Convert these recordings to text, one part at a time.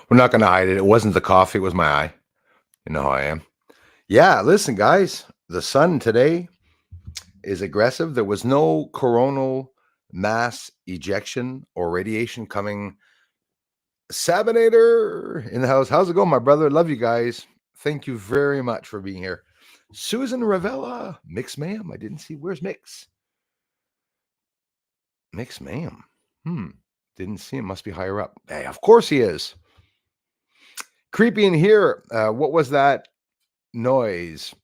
We're not going to hide it. It wasn't the coffee, it was my eye. You know how I am. Yeah, listen, guys, the sun today is aggressive. There was no coronal mass ejection or radiation coming. Sabinator in the house. How's it going, my brother? Love you guys. Thank you very much for being here. Susan Ravella, Mix Ma'am. I didn't see. Where's Mix? Mix Ma'am. Didn't see him. Must be higher up. Hey, of course he is. Creepy in here. What was that noise?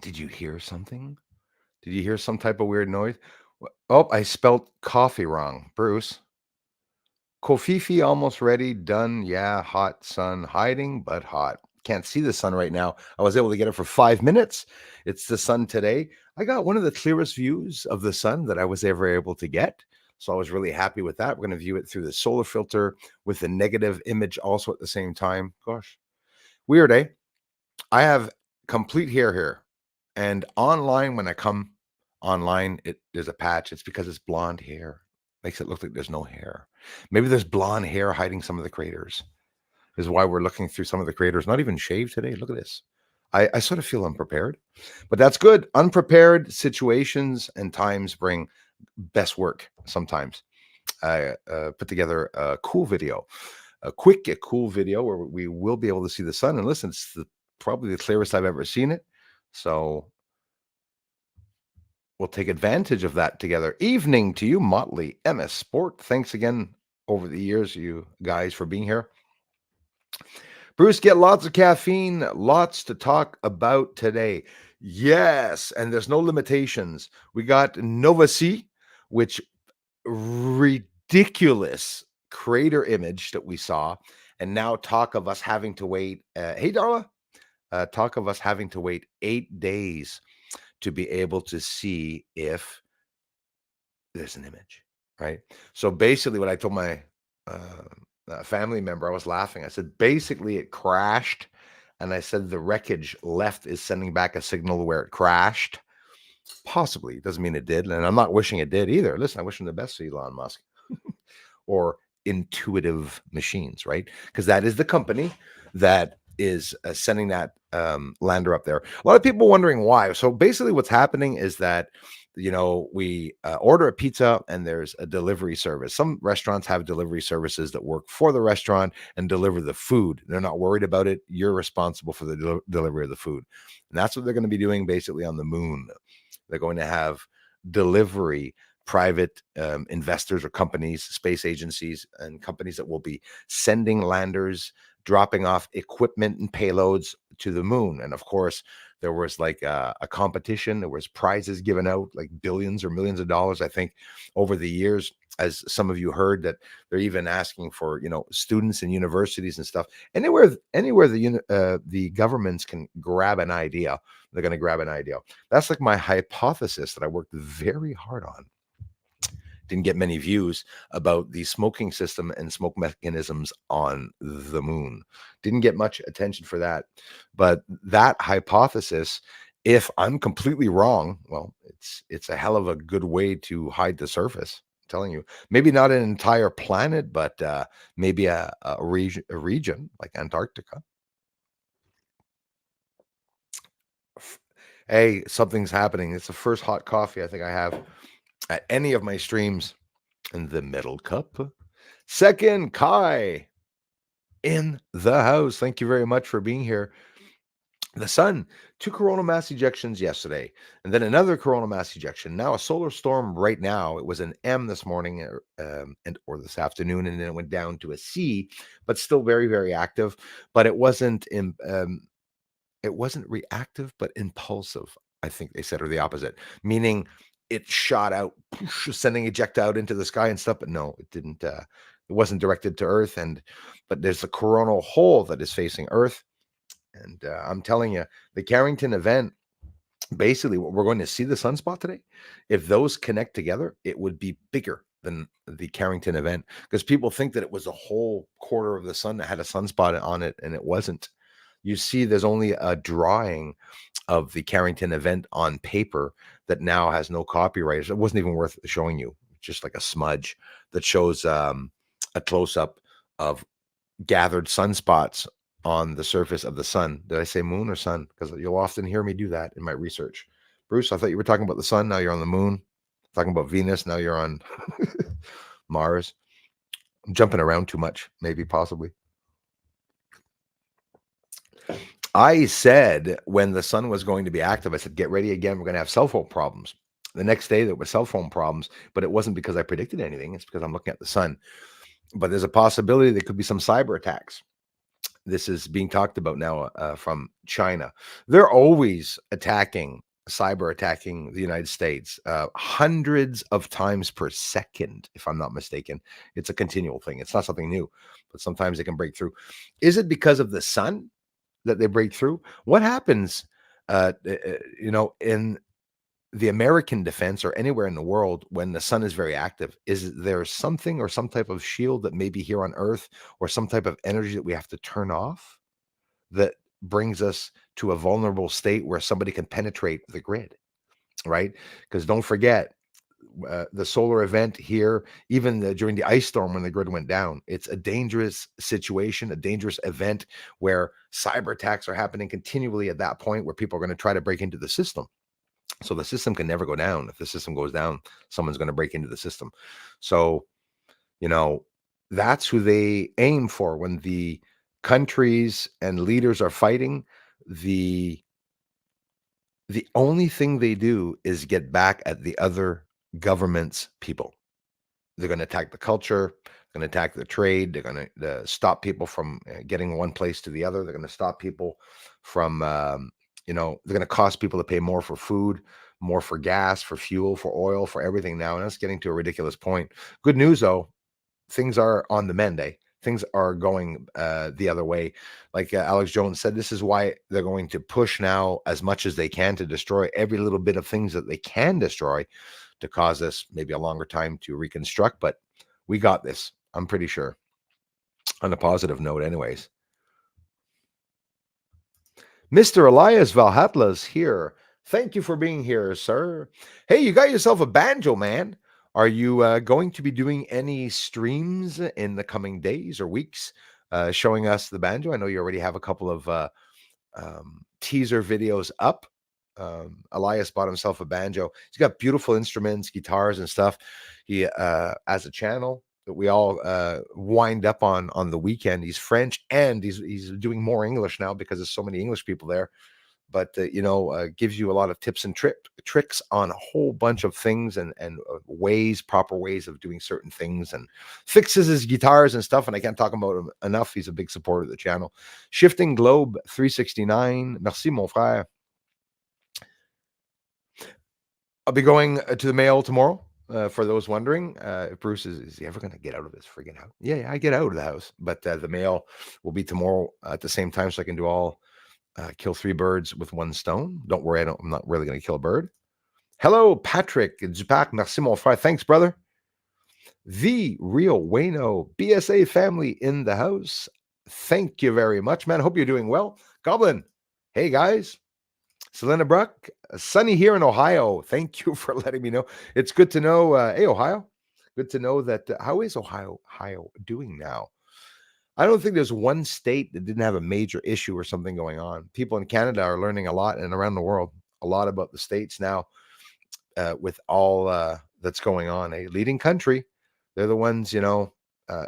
Did you hear something? Did you hear some type of weird noise? Oh, I spelt coffee wrong. Bruce. Kofifi almost ready. Done. Yeah, hot sun. Hiding, but hot. Can't see the sun right now. I was able to get it for 5 minutes. It's the sun today. I got one of the clearest views of the sun that I was ever able to get. So I was really happy with that. We're going to view it through the solar filter with the negative image also at the same time. Gosh, weird, eh? I have complete hair here. And online, when I come online, there's a patch. It's because it's blonde hair. Makes it look like there's no hair. Maybe there's blonde hair hiding some of the craters. Is why we're looking through some of the craters. Not even shaved today. Look at this. I sort of feel unprepared, but that's good. Unprepared situations and times bring best work sometimes. I put together a cool video, a cool video where we will be able to see the sun. And listen, it's probably the clearest I've ever seen it. So we'll take advantage of that together. Evening to you, Motley MS Sport. Thanks again over the years, you guys, for being here. Bruce, get lots of caffeine, lots to talk about today. Yes, and there's no limitations. We got Nova C, which ridiculous crater image that we saw, and now talk of us having to wait. Hey, Darla, talk of us having to wait 8 days to be able to see if there's an image, right? So basically, what I told my family member, I was laughing. I said, basically, it crashed. And I said, the wreckage left is sending back a signal where it crashed. Possibly. Doesn't mean it did. And I'm not wishing it did either. Listen, I wish him the best for Elon Musk or Intuitive Machines, right? Because that is the company that is sending that lander up there. A lot of people wondering why. So basically what's happening is that, you know, we order a pizza and there's a delivery service. Some restaurants have delivery services that work for the restaurant and deliver the food. They're not worried about it. You're responsible for the delivery of the food. And that's what they're going to be doing basically on the moon. They're going to have delivery private investors or companies, space agencies and companies that will be sending landers, dropping off equipment and payloads to the moon. And of course, there was like a competition. There was prizes given out, like billions or millions of dollars, I think, over the years. As some of you heard, that they're even asking for, you know, students in universities and stuff. Anywhere the governments can grab an idea, they're going to grab an idea. That's like my hypothesis that I worked very hard on. Didn't get many views about the smoking system and smoke mechanisms on the moon. Didn't get much attention for that. But that hypothesis, if I'm completely wrong, well, it's a hell of a good way to hide the surface. I'm telling you, maybe not an entire planet, but maybe a region like Antarctica. Hey, something's happening. It's the first hot coffee I think I have at any of my streams. In the middle cup. Second, Kai in the house. Thank you very much for being here. The sun, 2 coronal mass ejections yesterday, and then another coronal mass ejection. Now a solar storm right now. It was an M this morning or this afternoon, and then it went down to a C, but still very, very active. But it wasn't reactive, but impulsive. I think they said, or the opposite, meaning it shot out, sending eject out into the sky and stuff. But no, it didn't. It wasn't directed to Earth, but there's a coronal hole that is facing Earth, and I'm telling you, the Carrington event. Basically, what we're going to see the sunspot today. If those connect together, it would be bigger than the Carrington event because people think that it was a whole quarter of the sun that had a sunspot on it, and it wasn't. You see, there's only a drawing of the Carrington event on paper that now has no copyright. It wasn't even worth showing you. Just like a smudge that shows a close-up of gathered sunspots on the surface of the sun. Did I say moon or sun? Because you'll often hear me do that in my research. Bruce, I thought you were talking about the sun. Now you're on the moon. Talking about Venus. Now you're on Mars. I'm jumping around too much, maybe, possibly. I said when the sun was going to be active, I said, get ready again. We're going to have cell phone problems. The next day, there were cell phone problems, but it wasn't because I predicted anything. It's because I'm looking at the sun. But there's a possibility there could be some cyber attacks. This is being talked about now from China. They're always cyber attacking the United States, hundreds of times per second, if I'm not mistaken. It's a continual thing. It's not something new, but sometimes they can break through. Is it because of the sun that they break through? What happens, in the American defense or anywhere in the world when the sun is very active? Is there something or some type of shield that may be here on Earth or some type of energy that we have to turn off that brings us to a vulnerable state where somebody can penetrate the grid, right? Because don't forget, the solar event here, even during the ice storm when the grid went down, it's a dangerous situation, a dangerous event where cyber attacks are happening continually at that point where people are going to try to break into the system. So the system can never go down. If the system goes down, someone's going to break into the system. So, that's who they aim for when the countries and leaders are fighting. The only thing they do is get back at the other government's people. They're going to attack the culture, they're going to attack the trade, they're going to stop people from getting one place to the other. They're going to stop people from they're going to cost people to pay more for food, more for gas, for fuel, for oil, for everything now. And that's getting to a ridiculous point. Good news, though, things are on the mend, eh? Things are going the other way. Like Alex Jones said, this is why they're going to push now as much as they can to destroy every little bit of things that they can destroy to cause us maybe a longer time to reconstruct. But we got this, I'm pretty sure. On a positive note, anyways. Mr. Elias Valhatla's here. Thank you for being here, sir. Hey, you got yourself a banjo, man. Are you going to be doing any streams in the coming days or weeks showing us the banjo? I know you already have a couple of teaser videos up. Elias bought himself a banjo. He's got beautiful instruments, guitars and stuff. He has a channel that we all wind up on the weekend. He's French and he's doing more English now because there's so many English people there. But gives you a lot of tips and tricks on a whole bunch of things and proper ways of doing certain things, and fixes his guitars and stuff. And I can't talk about him enough. He's a big supporter of the channel. Shifting Globe 369. Merci, mon frère. I'll be going to the mail tomorrow. For those wondering, if Bruce is he ever going to get out of this friggin' house? Yeah, I get out of the house, but the mail will be tomorrow at the same time, so I can do all kill 3 birds with 1 stone. Don't worry, I'm not really going to kill a bird. Hello, Patrick Dupac. Merci, mon frère. Thanks, brother. The Real Wayno BSA family in the house. Thank you very much, man. Hope you're doing well. Goblin, hey guys. Selena Bruck, sunny here in Ohio. Thank you for letting me know. It's good to know. Hey, Ohio. Good to know that. How is Ohio doing now? I don't think there's one state that didn't have a major issue or something going on. People in Canada are learning a lot, and around the world, a lot about the states now with all that's going on. A leading country. They're the ones,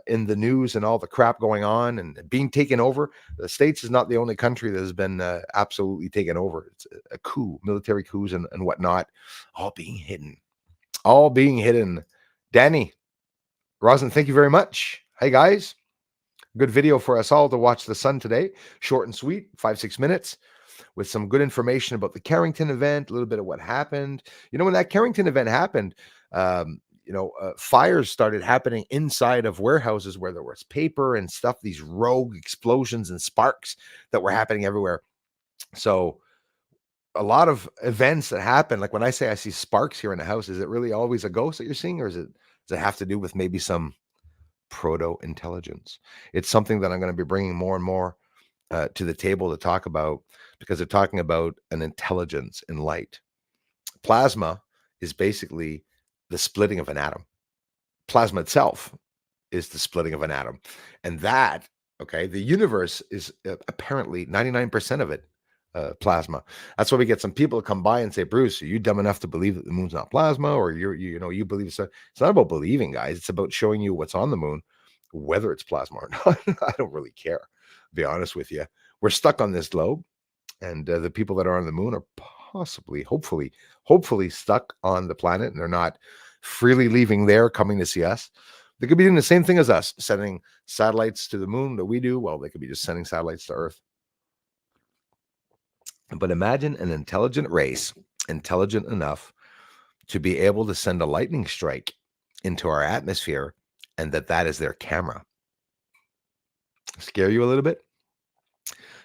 in the news and all the crap going on and being taken over. The States is not the only country that has been absolutely taken over. It's a coup, military coups and whatnot, all being hidden. Danny, Rosin, thank you very much. Hey, guys. Good video for us all to watch the sun today. Short and sweet, 5-6 minutes, with some good information about the Carrington event, a little bit of what happened. When that Carrington event happened, fires started happening inside of warehouses where there was paper and stuff, these rogue explosions and sparks that were happening everywhere. So a lot of events that happen, like when I say I see sparks here in the house, is it really always a ghost that you're seeing, or does it have to do with maybe some proto-intelligence? It's something that I'm going to be bringing more and more to the table to talk about, because they're talking about an intelligence in light. Plasma is basically the splitting of an atom. Plasma itself is the splitting of an atom. And that Okay, the universe is apparently 99% of it plasma. That's why we get some people to come by and say, "Bruce, are you dumb enough to believe that the moon's not plasma, or you believe so?" It's not about believing, guys. It's about showing you what's on the moon, whether it's plasma or not. I don't really care. To be honest with you, we're stuck on this globe, and the people that are on the moon are possibly, hopefully stuck on the planet, and they're not freely leaving there, coming to see us. They could be doing the same thing as us, sending satellites to the moon that we do. Well, they could be just sending satellites to Earth. But imagine an intelligent race, intelligent enough to be able to send a lightning strike into our atmosphere, and that is their camera. Scare you a little bit?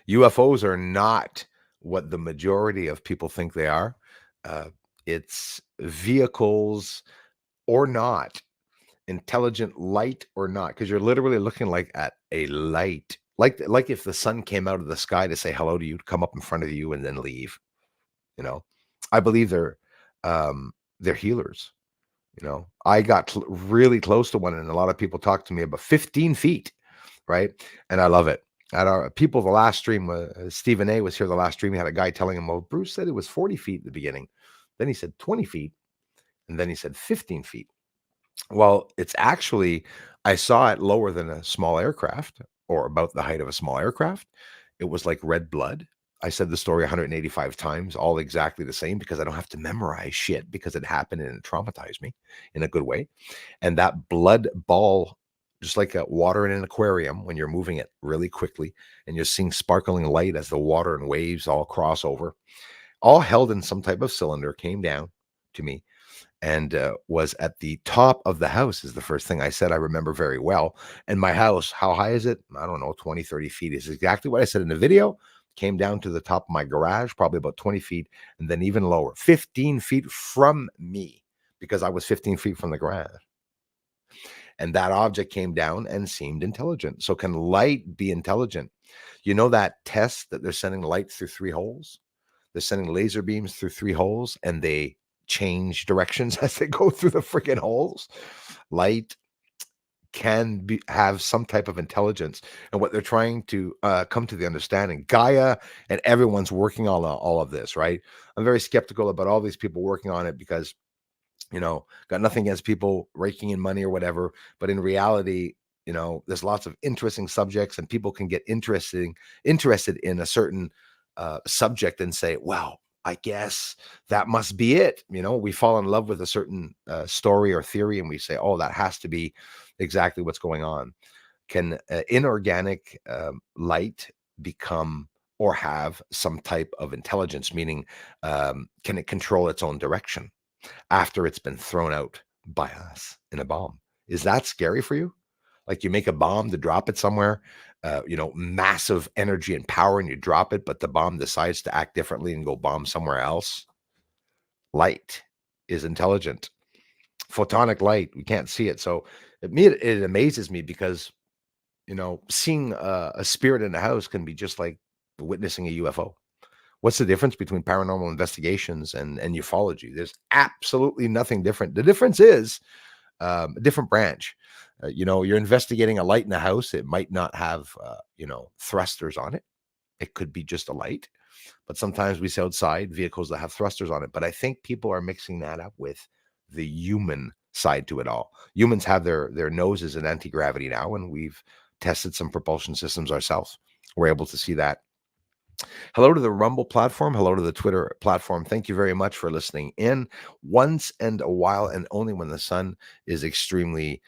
UFOs are not what the majority of people think they are. Uh, it's vehicles or not, intelligent light or not, because you're literally looking like at a light, like if the sun came out of the sky to say hello to you, to come up in front of you and then leave. You know, I believe they're healers. I got really close to one, and a lot of people talk to me about 15 feet, right? And I love it. At our people, the last stream, Stephen A was here. The last stream, he had a guy telling him, "Well, Bruce said it was 40 feet at the beginning, then he said 20 feet, and then he said 15 feet." Well, it's actually, I saw it lower than a small aircraft, or about the height of a small aircraft. It was like red blood. I said the story 185 times, all exactly the same, because I don't have to memorize shit, because it happened and it traumatized me in a good way. And that blood ball, just like water in an aquarium, when you're moving it really quickly and you're seeing sparkling light as the water and waves all cross over, all held in some type of cylinder, came down to me and was at the top of the house, is the first thing I said. I remember very well. And my house, how high is it? I don't know, 20, 30 feet is exactly what I said in the video. Came down to the top of my garage, probably about 20 feet, and then even lower, 15 feet from me, because I was 15 feet from the garage. And that object came down and seemed intelligent. So can light be intelligent? You know that test that they're sending light through three holes? They're sending laser beams through three holes, and they change directions as they go through the freaking holes. Light have some type of intelligence, and what they're trying to come to the understanding, Gaia and everyone's working on all of this, right? I'm very skeptical about all these people working on it, because got nothing against people raking in money or whatever, but in reality, there's lots of interesting subjects, and people can get interested in a certain subject and say, "Well, I guess that must be it." We fall in love with a certain story or theory, and we say, "Oh, that has to be exactly what's going on." Can inorganic light become or have some type of intelligence? Meaning, can it control its own direction after it's been thrown out by us in a bomb? Is that scary for you? Like, you make a bomb to drop it somewhere, massive energy and power, and you drop it, but the bomb decides to act differently and go bomb somewhere else. Light is intelligent. Photonic light, we can't see it. So it amazes me, because seeing a spirit in a house can be just like witnessing a UFO. What's the difference between paranormal investigations and ufology? There's absolutely nothing different. The difference is a different branch. You're investigating a light in a house. It might not have, thrusters on it. It could be just a light. But sometimes we see outside vehicles that have thrusters on it. But I think people are mixing that up with the human side to it all. Humans have their noses in anti-gravity now, and we've tested some propulsion systems ourselves. We're able to see that. Hello to the Rumble platform. Hello to the Twitter platform. Thank you very much for listening in. Once and a while, and only when the sun is extremely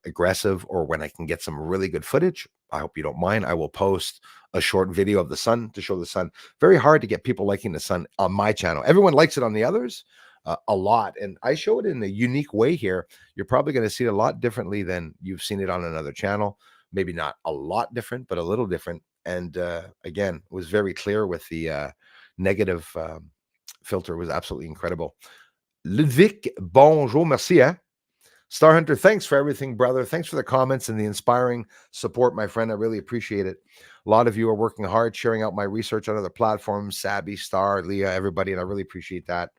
aggressive, or when I can get some really good footage, I hope you don't mind, I will post a short video of the sun to show the sun. Very hard to get people liking the sun on my channel. Everyone likes it on the others a lot, and I show it in a unique way here. You're probably going to see it a lot differently than you've seen it on another channel. Maybe not a lot different, but a little different. And again, was very clear with the negative filter. It was absolutely incredible. Ludwig, bonjour, merci. Star Hunter, thanks for everything, brother. Thanks for the comments and the inspiring support, my friend. I really appreciate it. A lot of you are working hard, sharing out my research on other platforms, Sabby, Star, Leah, everybody, and I really appreciate that.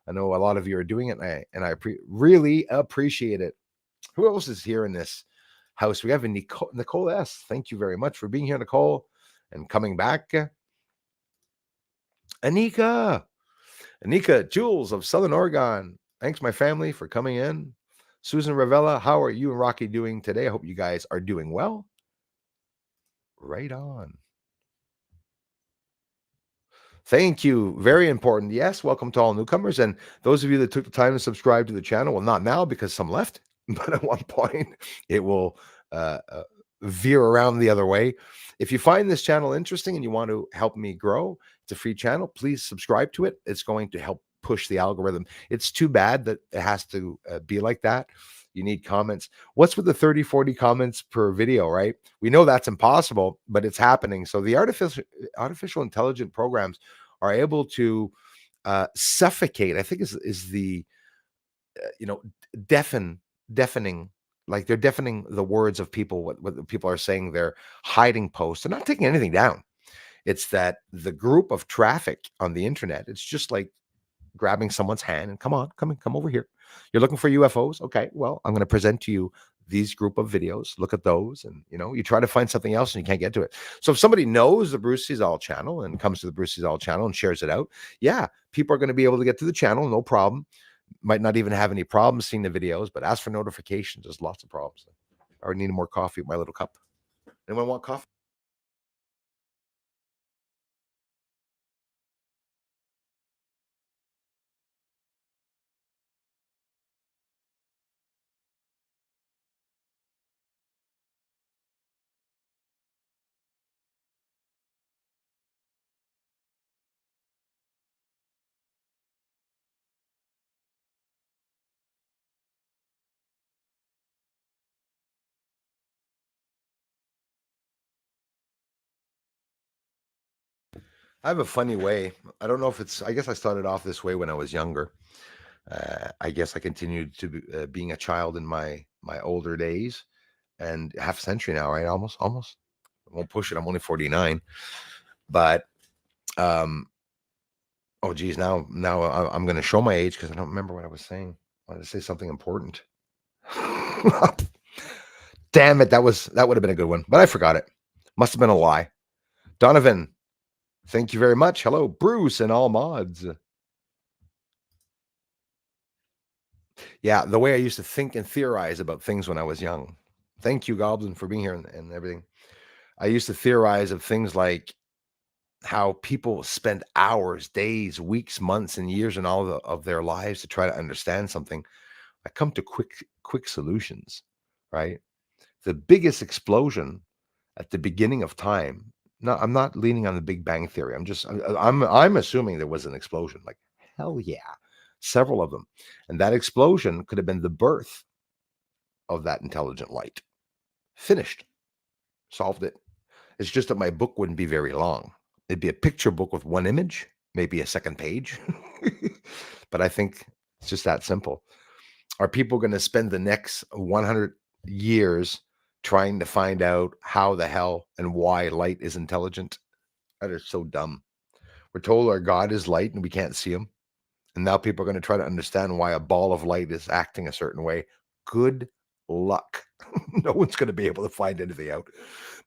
I know a lot of you are doing it, and I really appreciate it. Who else is here in this house. We have a Nicole S. Thank you very much for being here, Nicole, and coming back. Anika, Anika Jules of Southern Oregon. Thanks, my family, for coming in. Susan Ravella, how are you and Rocky doing today? I hope you guys are doing well. Right on. Thank you. Very important. Yes, welcome to all newcomers. And those of you that took the time to subscribe to the channel, well, not now because some left, but at one point it will veer around the other way. If you find this channel interesting and you want to help me grow, it's a free channel. Please subscribe to it. It's going to help push the algorithm. It's too bad that it has to be like that. You need comments. What's with the 30, 40 comments per video, right? We know that's impossible, but it's happening. So the artificial intelligent programs are able to suffocate. I think is the you know deafening, like they're deafening the words of people. What people are saying, they're hiding posts. They're not taking anything down. It's that the group of traffic on the internet. It's just like grabbing someone's hand and come over here. You're looking for UFOs? Okay, well, I'm going to present to you these group of videos. Look at those, and you try to find something else and you can't get to it. So if somebody knows the Bruce Cesal channel and comes to the Bruce Cesal channel and shares it out, yeah, people are going to be able to get to the channel, no problem. Might not even have any problems seeing the videos, but as for notifications, there's lots of problems. I need more coffee with my little cup. Anyone want coffee? I have a funny way. I don't know if it's. I guess I started off this way when I was younger. I guess I continued to being a child in my older days, and half a century now, right? Almost. I won't push it. I'm only 49, but um, oh geez, now I'm going to show my age because I don't remember what I was saying. I wanted to say something important. Damn it, that would have been a good one, but I forgot it. Must have been a lie. Donovan, thank you very much. Hello, Bruce and all mods. Yeah, the way I used to think and theorize about things when I was young. Thank you, Goblin, for being here and everything. I used to theorize of things like how people spend hours, days, weeks, months, and years in all of their lives to try to understand something. I come to quick solutions, right? The biggest explosion at the beginning of time. No, I'm not leaning on the Big Bang Theory. I'm assuming there was an explosion. Like hell yeah, several of them, and that explosion could have been the birth of that intelligent light. Finished, solved it. It's just that my book wouldn't be very long. It'd be a picture book with one image, maybe a second page. But I think it's just that simple. Are people going to spend the next 100 years trying to find out how the hell and why light is intelligent? That is so dumb. We're told our God is light and we can't see him. And now people are going to try to understand why a ball of light is acting a certain way. Good luck. No one's going to be able to find anything out.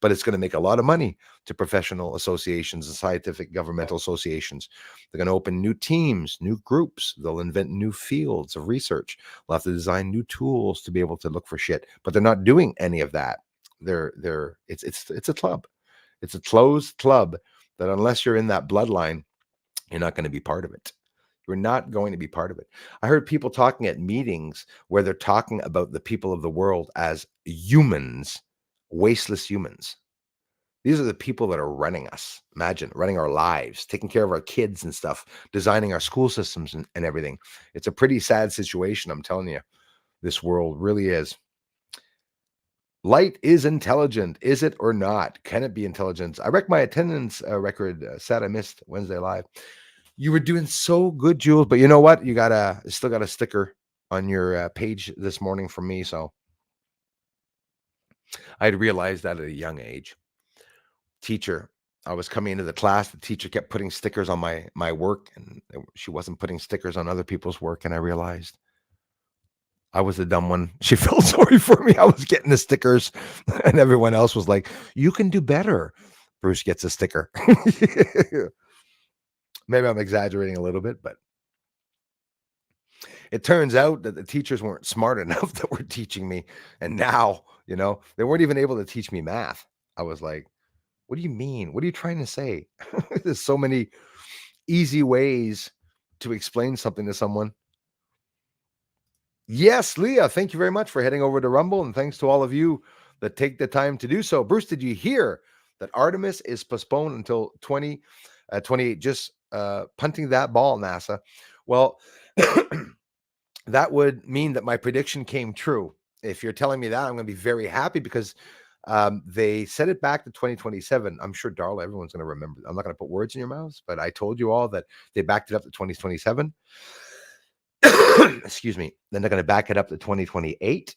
But it's going to make a lot of money to professional associations and scientific governmental associations. They're going to open new teams, new groups. They'll invent new fields of research. They'll have to design new tools to be able to look for shit. But they're not doing any of that. It's a club. It's a closed club that unless you're in that bloodline, you're not going to be part of it. You're not going to be part of it. I heard people talking at meetings where they're talking about the people of the world as humans, wasteless humans. These are the people that are running us. Imagine running our lives, taking care of our kids and stuff, designing our school systems and everything. It's a pretty sad situation. I'm telling you, this world really is. Light is intelligent. Is it or not? Can it be intelligent? I wrecked my attendance record. Sad I missed Wednesday Live. You were doing so good, Jules, but you know what? You still got a sticker on your page this morning from me. So I'd realized that at a young age. Teacher, I was coming into the class. The teacher kept putting stickers on my work, and she wasn't putting stickers on other people's work. And I realized I was the dumb one. She felt sorry for me. I was getting the stickers, and everyone else was like, "You can do better." Bruce gets a sticker. Maybe I'm exaggerating a little bit, but it turns out that the teachers weren't smart enough that were teaching me. And now, they weren't even able to teach me math. I was like, what do you mean? What are you trying to say? There's so many easy ways to explain something to someone. Yes, Leah, thank you very much for heading over to Rumble. And thanks to all of you that take the time to do so. Bruce, did you hear that Artemis is postponed until 2028? Just punting that ball, NASA. Well, that would mean that my prediction came true. If you're telling me that, I'm going to be very happy because they set it back to 2027. I'm sure, Darla, everyone's going to remember. I'm not going to put words in your mouths, but I told you all that they backed it up to 2027. Excuse me. Then they're going to back it up to 2028.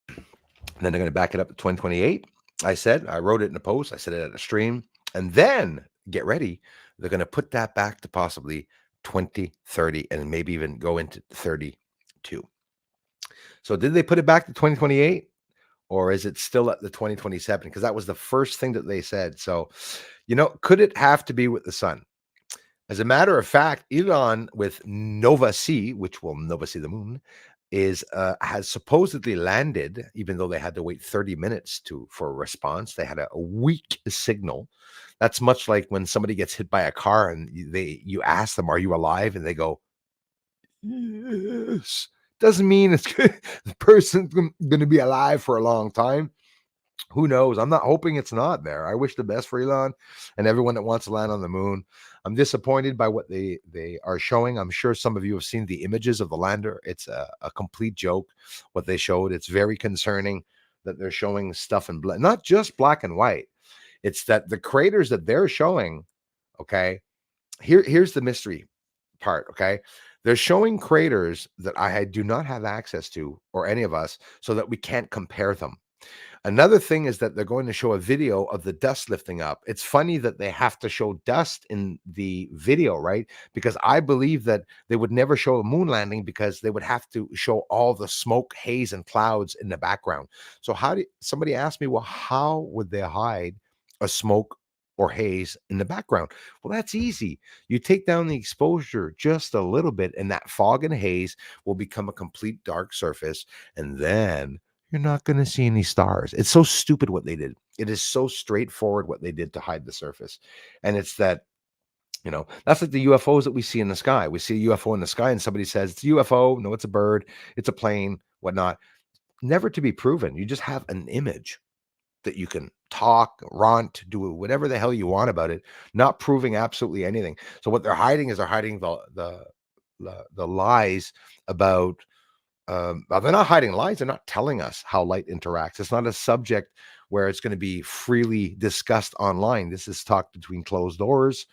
And then they're going to back it up to 2028. I wrote it in a post. I said it at a stream. And then get ready. They're going to put that back to possibly 2030 and maybe even go into 32. So did they put it back to 2028 or is it still at the 2027? Because that was the first thing that they said. So, could it have to be with the sun? As a matter of fact, Elon with Nova C, which will Nova C the moon, has supposedly landed, even though they had to wait 30 minutes for a response. They had a weak signal. That's much like when somebody gets hit by a car and you ask them, "Are you alive?" and they go, "Yes." Doesn't mean it's good. The person's going to be alive for a long time. Who knows? I'm not hoping it's not there. I wish the best for Elon and everyone that wants to land on the moon. I'm disappointed by what they are showing. I'm sure some of you have seen the images of the lander. It's a complete joke what they showed. It's very concerning that they're showing stuff in black, not just black and white. It's that the craters that they're showing, okay, here's the mystery part, okay? They're showing craters that I do not have access to, or any of us, so that we can't compare them. Another thing is that they're going to show a video of the dust lifting up. It's funny that they have to show dust in the video, right? Because I believe that they would never show a moon landing because they would have to show all the smoke, haze, and clouds in the background. So somebody asked me, well, how would they hide a smoke or haze in the background? Well, that's easy. You take down the exposure just a little bit, and that fog and haze will become a complete dark surface. And then you're not going to see any stars. It's so stupid what they did. It is so straightforward what they did to hide the surface. And it's that, that's like the UFOs that we see in the sky. We see a UFO in the sky and somebody says it's a UFO. No, it's a bird. It's a plane, whatnot. Never to be proven. You just have an image that you can talk, rant, do whatever the hell you want about it, not proving absolutely anything. So what they're hiding is they're hiding the lies about they're not hiding lies. They're not telling us how light interacts. It's not a subject where it's going to be freely discussed online. This is talked between closed doors,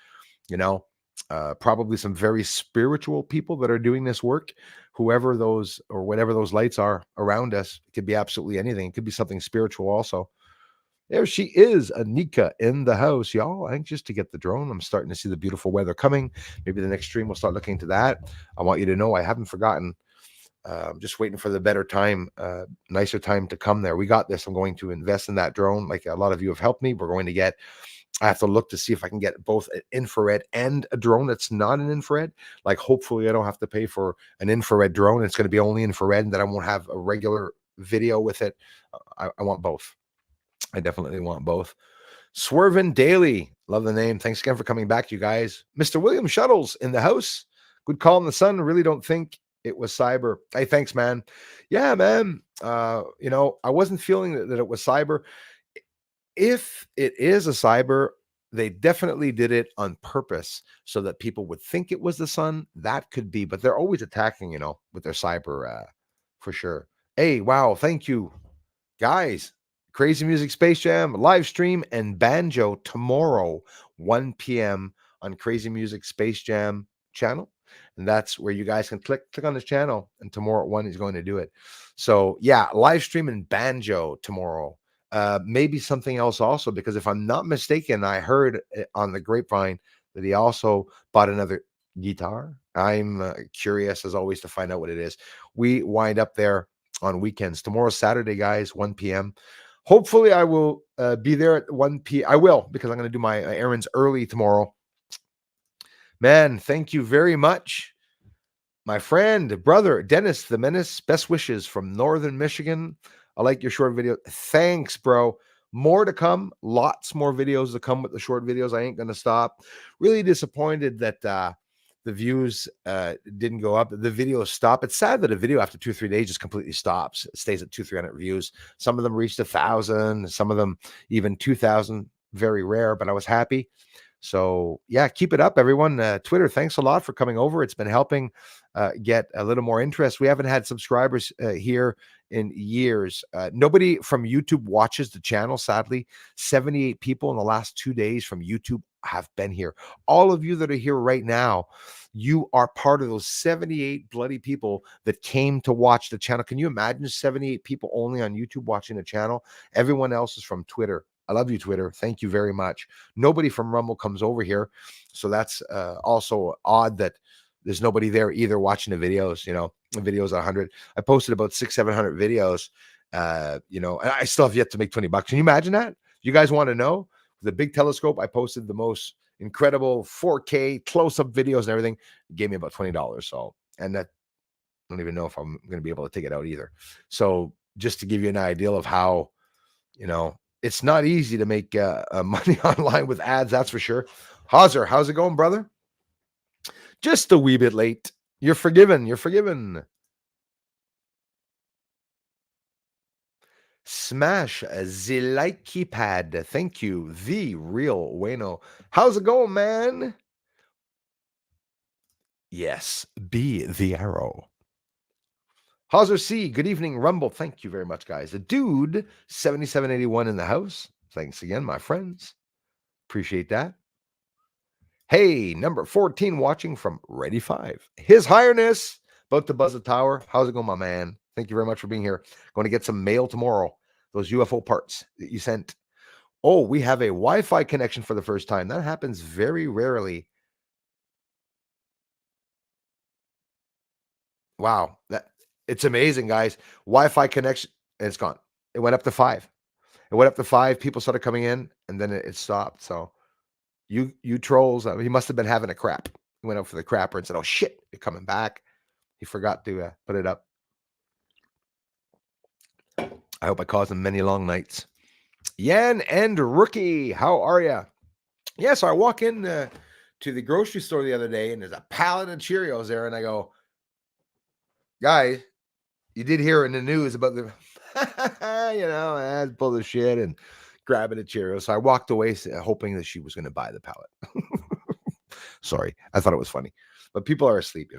probably some very spiritual people that are doing this work, whoever those or whatever those lights are around us. It could be absolutely anything. It could be something spiritual also. There she is, Anika in the house. Y'all anxious to get the drone. I'm starting to see the beautiful weather coming. Maybe the next stream we'll start looking into that. I want you to know I haven't forgotten. I'm just waiting for the better time, nicer time to come there. We got this. I'm going to invest in that drone. Like a lot of you have helped me. I have to look to see if I can get both an infrared and a drone that's not an infrared. Like hopefully I don't have to pay for an infrared drone. It's going to be only infrared and that I won't have a regular video with it. I want both. I definitely want both. Swervin Daily. Love the name. Thanks again for coming back, you guys. Mr. William Shuttles in the house. Good call in the sun. Really don't think it was cyber. Hey, thanks, man. Yeah, man. I wasn't feeling that it was cyber. If it is a cyber, they definitely did it on purpose so that people would think it was the sun. That could be, but they're always attacking, with their cyber, for sure. Hey, wow. Thank you, guys. Crazy Music Space Jam live stream and banjo tomorrow, 1 p.m. on Crazy Music Space Jam channel. And that's where you guys can click on this channel. And tomorrow at 1 he's going to do it. So yeah, live stream and banjo tomorrow. Maybe something else also, because if I'm not mistaken, I heard on the grapevine that he also bought another guitar. I'm curious as always to find out what it is. We wind up there on weekends. Tomorrow's Saturday, guys, 1 p.m. Hopefully, I will be there at 1 p.m. I will, because I'm going to do my errands early tomorrow. Man, thank you very much. My friend, brother, Dennis the Menace, best wishes from Northern Michigan. I like your short video. Thanks, bro. More to come. Lots more videos to come with the short videos. I ain't going to stop. Really disappointed that the views didn't go up. The videos stop. It's sad that a video after 2 or 3 days just completely stops. It stays at 200-300 views. Some of them reached 1,000. Some of them even 2,000. Very rare, but I was happy. So yeah, keep it up, everyone. Twitter, thanks a lot for coming over. It's been helping get a little more interest. We haven't had subscribers here in years. Nobody from YouTube watches the channel, sadly. 78 people in the last 2 days from YouTube have been here. All of you that are here right now, you are part of those 78 bloody people that came to watch the channel. Can you imagine 78 people only on YouTube watching the channel? Everyone else is from Twitter. I love you, Twitter. Thank you very much. Nobody from Rumble comes over here. So that's also odd that there's nobody there either watching the videos. The videos 100. I posted about 600-700 videos, and I still have yet to make $20. Can you imagine that? You guys want to know? The big telescope, I posted the most incredible 4K close-up videos and everything. It gave me about $20. So, and that, I don't even know if I'm going to be able to take it out either. So just to give you an idea of how, it's not easy to make money online with ads, that's for sure. Hauser, how's it going, brother? Just a wee bit late. You're forgiven. You're forgiven. Smash the like keypad. Thank you. The real Wayno. How's it going, man? Yes. Be the arrow. Hauser C. Good evening, Rumble. Thank you very much, guys. The dude 7781 in the house. Thanks again, my friends. Appreciate that. Hey, number 14 watching from Ready 5. His Highness, about to buzz the tower. How's it going, my man? Thank you very much for being here. Going to get some mail tomorrow. Those UFO parts that you sent. Oh, we have a Wi-Fi connection for the first time. That happens very rarely. Wow. It's amazing, guys. Wi-Fi connection, and it's gone. It went up to 5. It went up to 5. People started coming in, and then it stopped. So you trolls, he must have been having a crap. He went out for the crapper and said, "Oh shit, you're coming back." He forgot to put it up. I hope I caused him many long nights. Yan and Rookie, how are you? Yes, I walk in to the grocery store the other day, and there's a pallet of Cheerios there, and I go, "Guy, you did hear in the news about the, pull the shit and grabbing a Cheerios." So I walked away hoping that she was going to buy the pallet. Sorry, I thought it was funny, but people are asleep.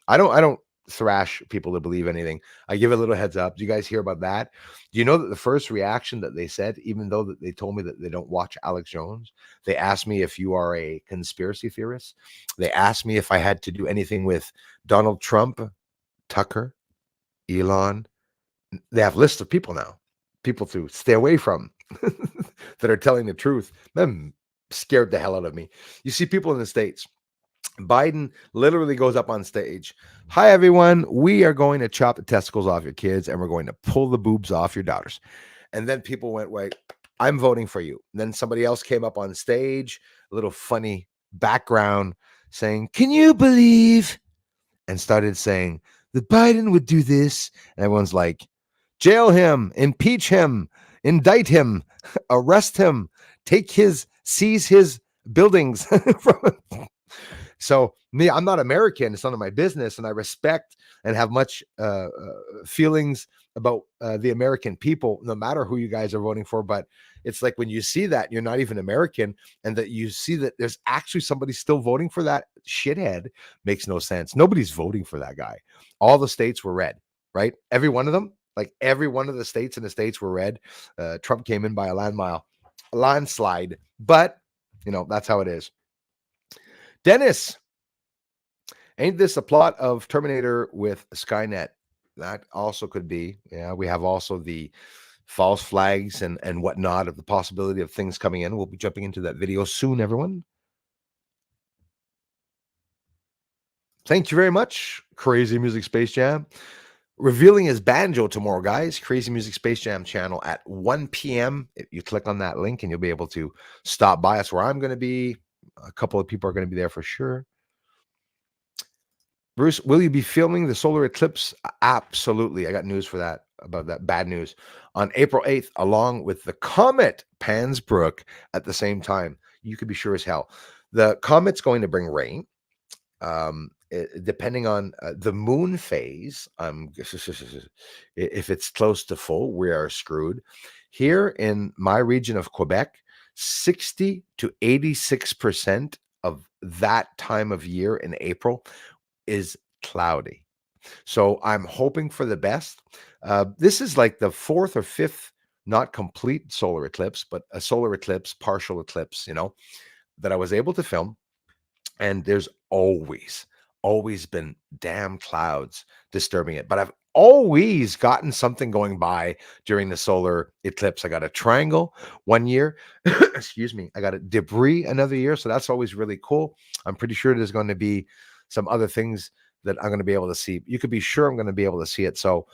I don't thrash people to believe anything. I give a little heads up. Do you guys hear about that? Do you know that the first reaction that they said, even though that they told me that they don't watch Alex Jones, they asked me if you are a conspiracy theorist. They asked me if I had to do anything with Donald Trump, Tucker, Elon. They have lists of people now, people to stay away from that are telling the truth. Them scared the hell out of me. You see people in the States. Biden literally goes up on stage. "Hi, everyone. We are going to chop the testicles off your kids and we're going to pull the boobs off your daughters." And then people went, "Wait, I'm voting for you." And then somebody else came up on stage, a little funny background saying, "Can you believe?" and started saying that Biden would do this. And everyone's like, "Jail him, impeach him, indict him, arrest him, seize his buildings." So me, I'm not American. It's none of my business. And I respect and have much feelings about the American people, no matter who you guys are voting for. But it's like when you see that you're not even American and that you see that there's actually somebody still voting for that shithead, makes no sense. Nobody's voting for that guy. All the states were red, right? Every one of them, like every one of the states in the states were red. Trump came in by a landslide, but that's how it is. Dennis, ain't this a plot of Terminator with Skynet? That also could be. Yeah, we have also the false flags and whatnot of the possibility of things coming in. We'll be jumping into that video soon, everyone. Thank you very much, Crazy Music Space Jam. Revealing his banjo tomorrow, guys. Crazy Music Space Jam channel at 1 p.m. If you click on that link and you'll be able to stop by. That's where I'm going to be. A couple of people are going to be there for sure. Bruce, will you be filming the solar eclipse? Absolutely. I got news for that, about that bad news. On April 8th, along with the comet Pansbrook at the same time. You could be sure as hell. The comet's going to bring rain. Depending on the moon phase, if it's close to full, we are screwed. Here in my region of Quebec, 60 to 86% of that time of year in April is cloudy. So I'm hoping for the best. This is like the fourth or fifth, not complete solar eclipse, but a solar eclipse, partial eclipse, that I was able to film. And there's always been damn clouds disturbing it. But I've always gotten something going by during the solar eclipse. I got a triangle one year. Excuse me. I got a debris another year. So that's always really cool. I'm pretty sure there's going to be some other things that I'm going to be able to see. You could be sure I'm going to be able to see it. So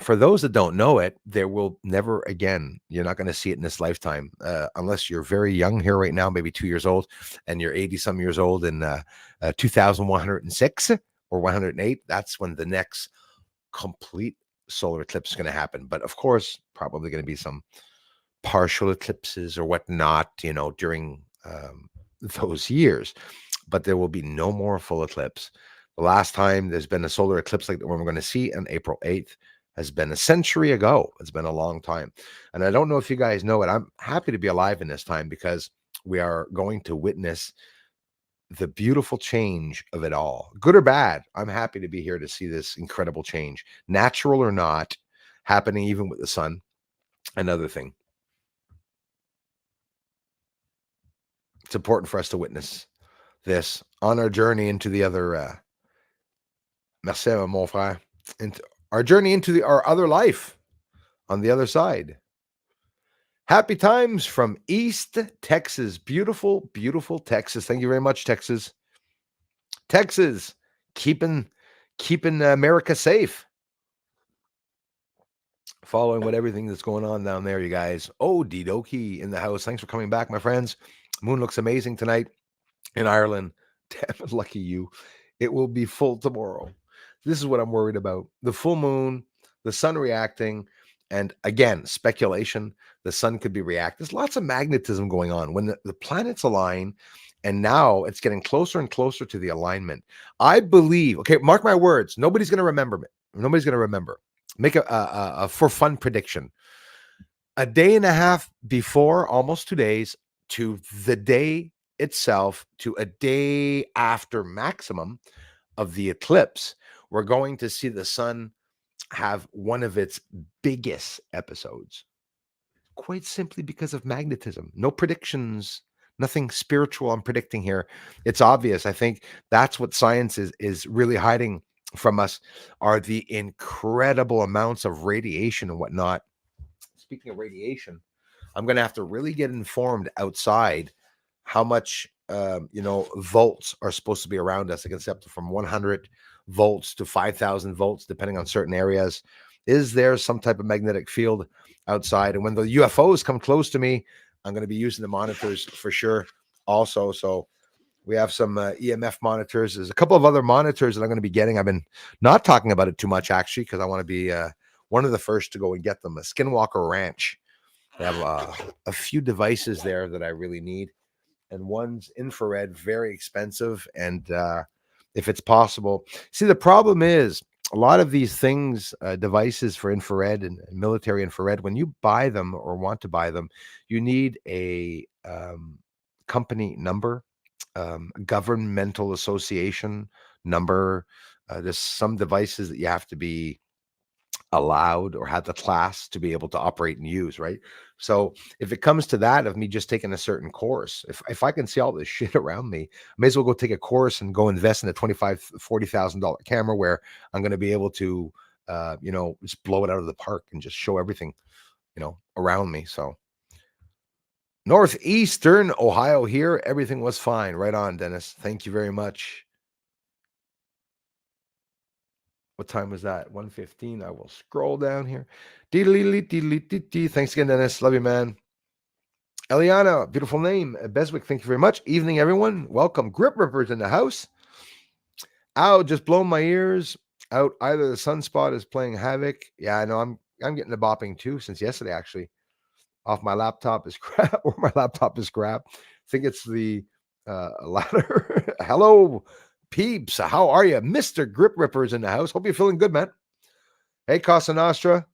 for those that don't know it, there will never again, you're not going to see it in this lifetime, unless you're very young here right now, maybe 2 years old, and you're 80 some years old in 2106 or 108. That's when the next complete solar eclipse is going to happen. But of course, probably going to be some partial eclipses or whatnot, during those years. But there will be no more full eclipse. The last time there's been a solar eclipse like the one we're going to see on April 8th has been a century ago. It's been a long time. And I don't know if you guys know it. I'm happy to be alive in this time because we are going to witness the beautiful change of it all. Good or bad, I'm happy to be here to see this incredible change, natural or not, happening even with the sun. Another thing. It's important for us to witness this on our journey into the other merci, mon frère, into our journey into our other life on the other side. Happy times from East Texas. Beautiful, beautiful Texas. Thank you very much, Texas. Texas, keeping America safe. Following what everything that's going on down there, you guys. Oh, Didoki in the house. Thanks for coming back, my friends. Moon looks amazing tonight in Ireland. Damn it, lucky you. It will be full tomorrow. This is what I'm worried about. The full moon, the sun reacting, and again, speculation. The sun could be reacting. There's lots of magnetism going on. When the planets align, and now it's getting closer and closer to the alignment. I believe, okay, mark my words, nobody's going to remember me. Nobody's going to remember. Make a for fun prediction. A day and a half before, almost 2 days, to the day itself, to a day after maximum of the eclipse, we're going to see the sun have one of its biggest episodes, quite simply because of magnetism. No predictions, nothing spiritual I'm predicting here. It's obvious. I think that's what science is really hiding from us, are the incredible amounts of radiation and whatnot. Speaking of radiation, I'm going to have to really get informed outside how much volts are supposed to be around us. It can step from 100 volts to 5,000 volts, depending on certain areas. Is there some type of magnetic field outside? And when the UFOs come close to me, I'm going to be using the monitors for sure. Also, so we have some EMF monitors. There's a couple of other monitors that I'm going to be getting. I've been not talking about it too much actually, because I want to be one of the first to go and get them. A Skinwalker Ranch. They have a few devices there that I really need, and one's infrared, very expensive. And if it's possible, see, the problem is a lot of these things, devices for infrared and military infrared, when you buy them or want to buy them, you need a company number, governmental association number. There's some devices that you have to be allowed or have the class to be able to operate and use, right? So if it comes to that, of me just taking a certain course, if I can see all this shit around me, I may as well go take a course and go invest in a $40,000 camera where I'm going to be able to just blow it out of the park and just show everything around me. So Northeastern Ohio here. Everything was fine. Right on, Dennis. Thank you very much. What time was that? 1:15. I will scroll down here. Thanks again, Dennis. Love you, man. Eliana, beautiful name. Beswick, thank you very much. Evening, everyone. Welcome. Grip Rippers in the house. Ow, just blown my ears out. Either the sunspot is playing havoc. Yeah, I know. I'm getting the bopping too since yesterday, actually. Off my laptop is crap, or my laptop is crap. I think it's the latter. Hello, peeps. How are you? Mr. Grip Rippers in the house. Hope you're feeling good, man. Hey, Casa Nostra.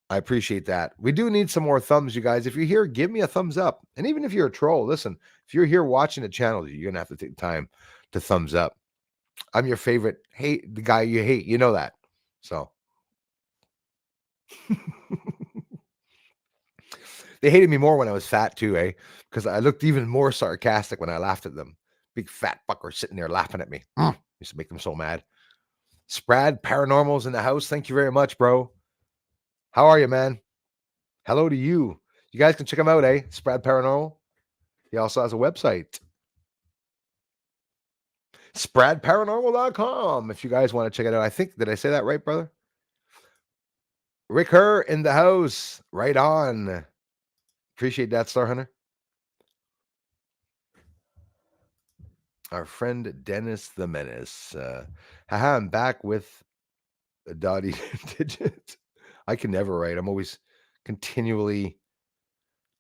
I appreciate that. We do need some more thumbs, you guys. If you're here, give me a thumbs up. And even if you're a troll, listen, if you're here watching the channel, you're going to have to take time to thumbs up. I'm your favorite the guy you hate. You know that. So they hated me more when I was fat too, eh? Because I looked even more sarcastic when I laughed at them. Big fat fucker sitting there laughing at me. Used to make them so mad. Sprad Paranormal's in the house. Thank you very much, bro. How are you, man? Hello to you. You guys can check him out, eh? Sprad Paranormal. He also has a website. SpradParanormal.com. If you guys want to check it out. I think, did I say that right, brother? Rick Herr in the house. Right on. Appreciate that, Star Hunter. Our friend Dennis the Menace. Haha, I'm back with a dotty digit. I can never write. I'm always continually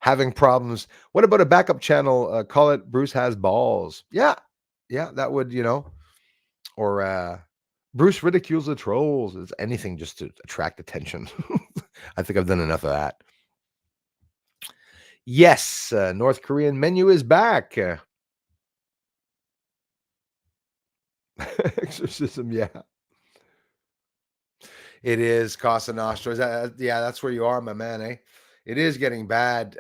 having problems. What about a backup channel? Call it Bruce Has Balls. Yeah. Yeah, that would, or Bruce ridicules the trolls. It's anything just to attract attention. I think I've done enough of that. Yes, North Korean menu is back. Exorcism, yeah. It is Casa Nostra. Yeah, that's where you are, my man, eh? It is getting bad.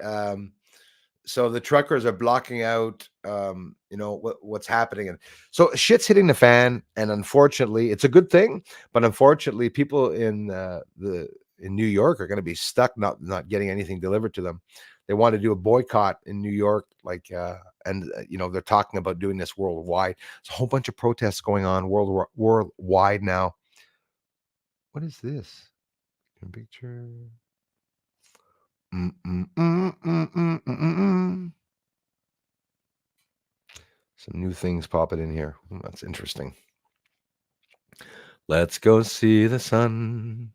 So the truckers are blocking out, what's happening, and so shit's hitting the fan. And unfortunately, it's a good thing, but unfortunately, people in New York are going to be stuck, not getting anything delivered to them. They want to do a boycott in New York, they're talking about doing this worldwide. There's a whole bunch of protests going on worldwide now. What is this? Picture. Some new things popping in here. That's interesting. Let's go see the sun.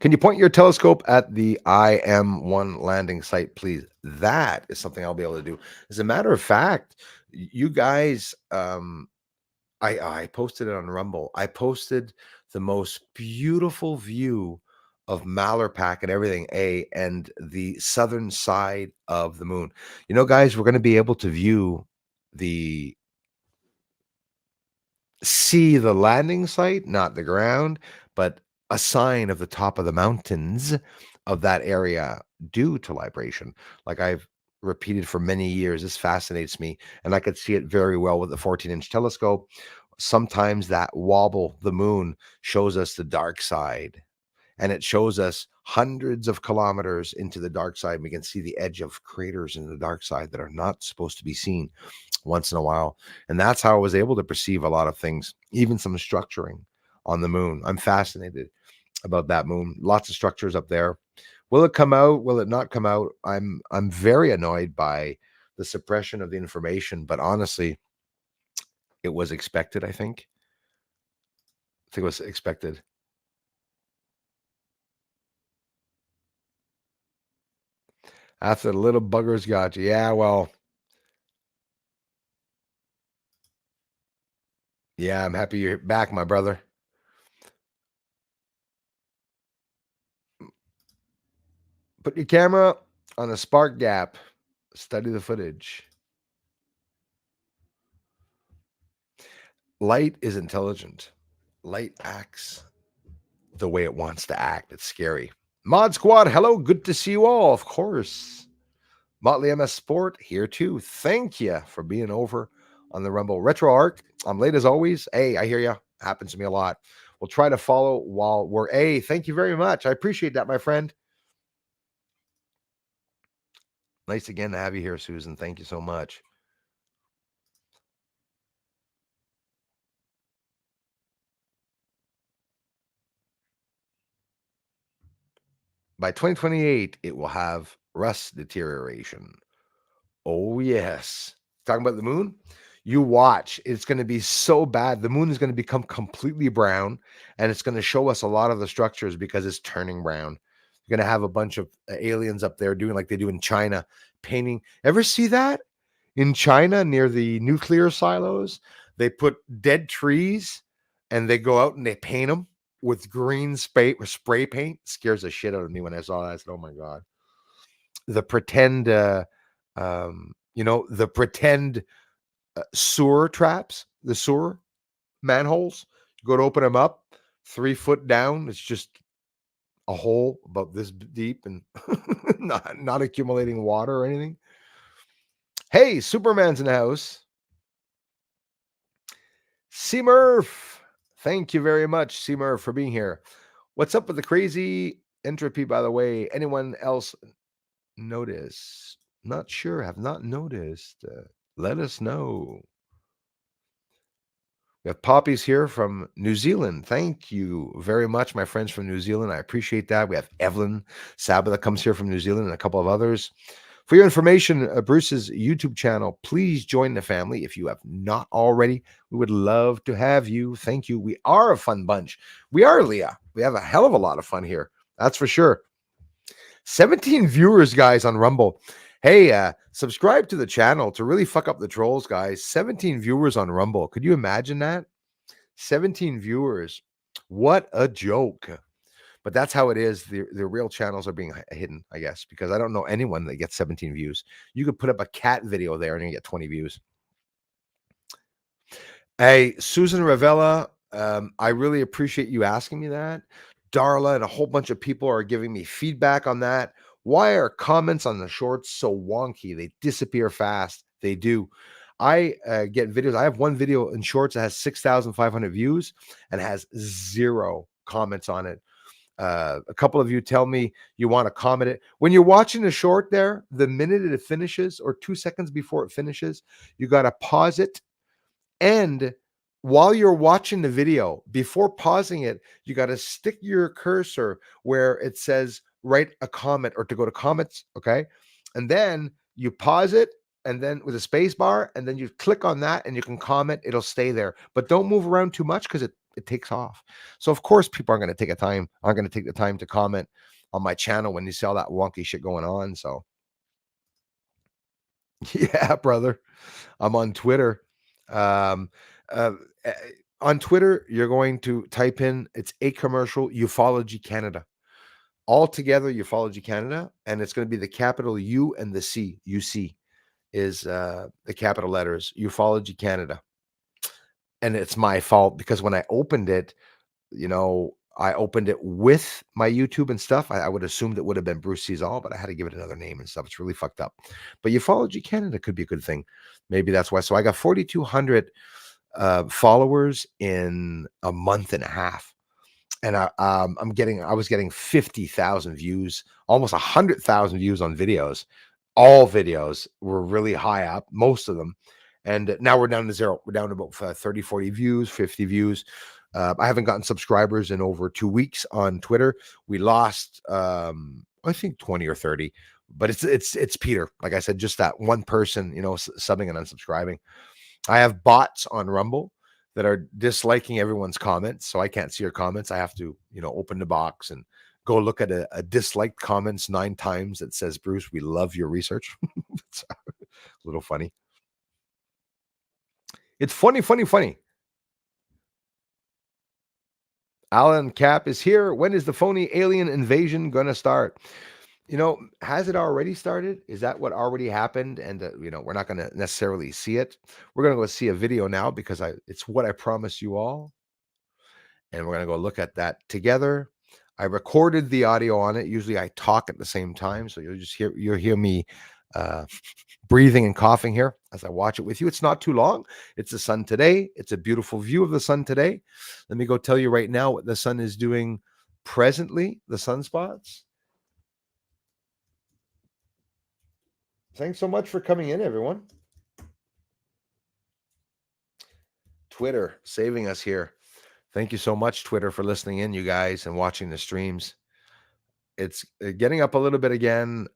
Can you point your telescope at the IM-1 landing site, please? That is something I'll be able to do. As a matter of fact, you guys, I posted it on Rumble. I posted the most beautiful view of Malheur and everything, and the southern side of the moon. Guys, we're going to be able to see the landing site, not the ground, but a sign of the top of the mountains of that area due to libration. Like I've repeated for many years, this fascinates me, and I could see it very well with the 14-inch telescope. Sometimes that wobble, the moon, shows us the dark side, and it shows us hundreds of kilometers into the dark side. We can see the edge of craters in the dark side that are not supposed to be seen once in a while. And that's how I was able to perceive a lot of things, even some structuring on the moon. I'm fascinated about that moon. Lots of structures up there. Will it come out? Will it not come out? I'm very annoyed by the suppression of the information, but honestly, it was expected, I think. I think it was expected. After the little buggers got you. Yeah, well. Yeah, I'm happy you're back, my brother. Put your camera on a spark gap. Study the footage. Light is intelligent. Light acts the way it wants to act. It's scary. Mod Squad, hello. Good to see you all, of course. Motley MS Sport here too. Thank you for being over on the Rumble. Retro Arc, I'm late as always. Hey, I hear you. Happens to me a lot. We'll try to follow while we're thank you very much. I appreciate that, my friend. Nice again to have you here, Susan. Thank you so much. By 2028, it will have rust deterioration. Oh, yes. Talking about the moon? You watch. It's going to be so bad. The moon is going to become completely brown, and it's going to show us a lot of the structures because it's turning brown. You're going to have a bunch of aliens up there doing like they do in China, painting. Ever see that? In China, near the nuclear silos, they put dead trees and they go out and they paint them with green spray paint. Scares the shit out of me when I saw that. I said, "Oh my god!" The pretend, the pretend sewer traps, the sewer manholes. You go to open them up, 3 foot down. It's just a hole about this deep and not accumulating water or anything. Hey, Superman's in the house. C Murph, thank you very much, C Murph, for being here. What's up with the crazy entropy, by the way? Anyone else notice? Not sure, have not noticed. Let us know. We have Poppy's here from New Zealand. Thank you very much, my friends from New Zealand. I appreciate that. We have Evelyn Saba that comes here from New Zealand and a couple of others. For your information, Bruce's YouTube channel, please join the family if you have not already. We would love to have you. Thank you. We are a fun bunch. We are, Leah. We have a hell of a lot of fun here. That's for sure. 17 viewers, guys, on Rumble. Hey, subscribe to the channel to really fuck up the trolls, guys. 17 viewers on Rumble. Could you imagine that? 17 viewers. What a joke. But that's how it is. The real channels are being hidden, I guess, because I don't know anyone that gets 17 views. You could put up a cat video there and you get 20 views. Hey, Susan Ravella, I really appreciate you asking me that. Darla and a whole bunch of people are giving me feedback on that. Why are comments on the shorts so wonky? They disappear fast. They do. I get videos. I have one video in shorts that has 6,500 views and has 0 comments on it. A couple of you tell me you want to comment it. When you're watching the short there, the minute it finishes or 2 seconds before it finishes, you got to pause it. And while you're watching the video, before pausing it, you got to stick your cursor where it says write a comment or to go to comments. Okay. And then you pause it and then with a space bar, and then you click on that and you can comment. It'll stay there, but don't move around too much because it takes off. So of course people aren't going to take the time to comment on my channel when you see all that wonky shit going on. So yeah, brother. I'm on Twitter. Um, uh, eh, on Twitter, you're going to type in it's a commercial ufology Canada. All together, ufology Canada, and it's going to be the capital U and the C. UC is the capital letters ufology Canada. And it's my fault because when I opened it, I opened it with my YouTube and stuff. I would assume it would have been Bruce Sees All, but I had to give it another name and stuff. It's really fucked up. But Ufology Canada could be a good thing. Maybe that's why. So I got 4,200 followers in a month and a half. And I was getting 50,000 views, almost 100,000 views on videos. All videos were really high up, most of them. And now we're down to 0. We're down to about 30, 40 views, 50 views. I haven't gotten subscribers in over 2 weeks on Twitter. We lost, I think 20 or 30, but it's Peter. Like I said, just that one person, subbing and unsubscribing. I have bots on Rumble that are disliking everyone's comments, so I can't see your comments. I have to, open the box and go look at a disliked comments 9 times that says, Bruce, we love your research. It's a little funny. It's funny, funny, funny. Alan Cap is here. When is the phony alien invasion going to start? Has it already started? Is that what already happened? And, we're not going to necessarily see it. We're going to go see a video now because it's what I promised you all. And we're going to go look at that together. I recorded the audio on it. Usually I talk at the same time. So you'll hear me breathing and coughing here as I watch it with you. It's not too long. It's the sun today. It's a beautiful view of the sun today. Let me go tell you right now what the sun is doing presently, the sunspots. Thanks so much for coming in, everyone. Twitter saving us here. Thank you so much, Twitter, for listening in, you guys, and watching the streams. It's getting up a little bit again.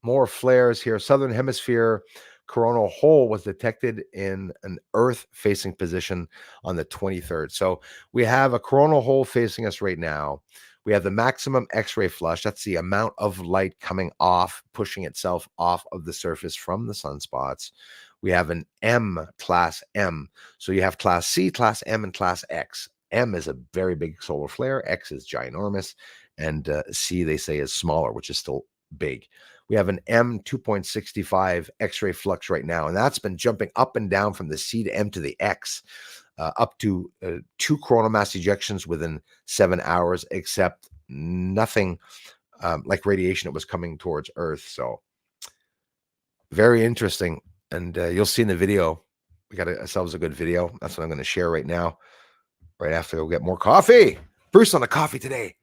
More flares here. Southern Hemisphere coronal hole was detected in an Earth-facing position on the 23rd. So we have a coronal hole facing us right now. We have the maximum X-ray flush. That's the amount of light coming off, pushing itself off of the surface from the sunspots. We have an M, class M. So you have class C, class M, and class X. M is a very big solar flare. X is ginormous. And C, they say, is smaller, which is still big. We have an M 2.65 X-ray flux right now, and that's been jumping up and down from the C to M to the X, up to 2 coronal mass ejections within 7 hours, except nothing like radiation that was coming towards Earth. So very interesting. And you'll see in the video, we got ourselves a good video. That's what I'm going to share right now, right after we get more coffee. Bruce on the coffee today.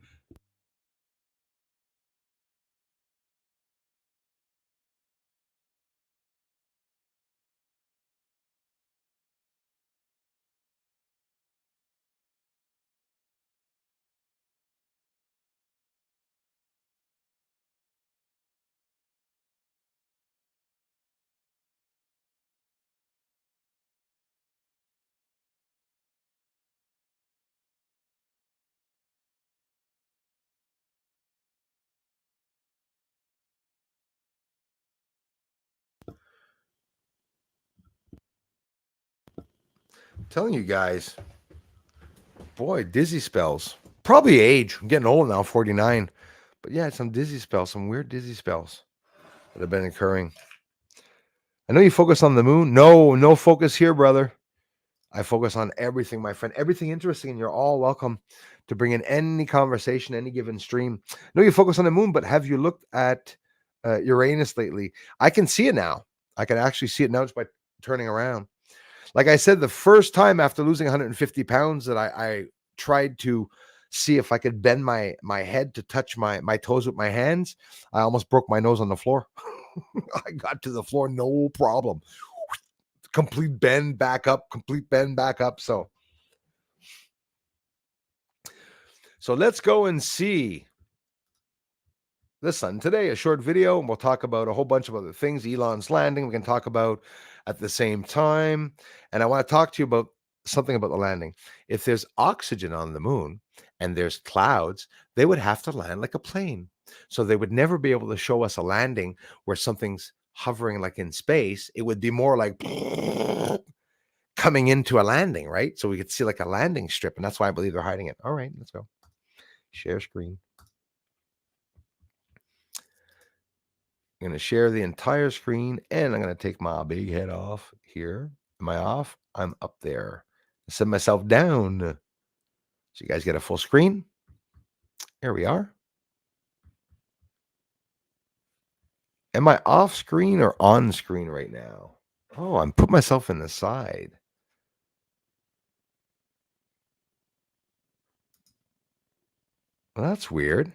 Telling you guys, boy, dizzy spells. Probably age. I'm getting old now, 49. But yeah, some dizzy spells, some weird dizzy spells that have been occurring. I know you focus on the moon. No focus here, brother. I focus on everything, my friend. Everything interesting, and you're all welcome to bring in any conversation, any given stream. I know you focus on the moon, but have you looked at Uranus lately? I can see it now. I can actually see it now just by turning around. Like I said, the first time after losing 150 pounds that I tried to see if I could bend my head to touch my toes with my hands, I almost broke my nose on the floor. I got to the floor, no problem. Complete bend back up. So let's go and see the sun today. A short video, and we'll talk about a whole bunch of other things. Elon's landing, we can talk about at the same time. And I want to talk to you about something about the landing. If there's oxygen on the moon and there's clouds, they would have to land like a plane. So they would never be able to show us a landing where something's hovering like in space. It would be more like coming into a landing, right? So we could see like a landing strip. And that's why I believe they're hiding it. All right, let's go. Share screen. I'm going to share the entire screen, and I'm going to take my big head off here. Am I off? I'm up there. Set myself down so you guys get a full screen. Here we are. Am I off screen or on screen right now? Oh, I'm putting myself in the side. Well, that's weird.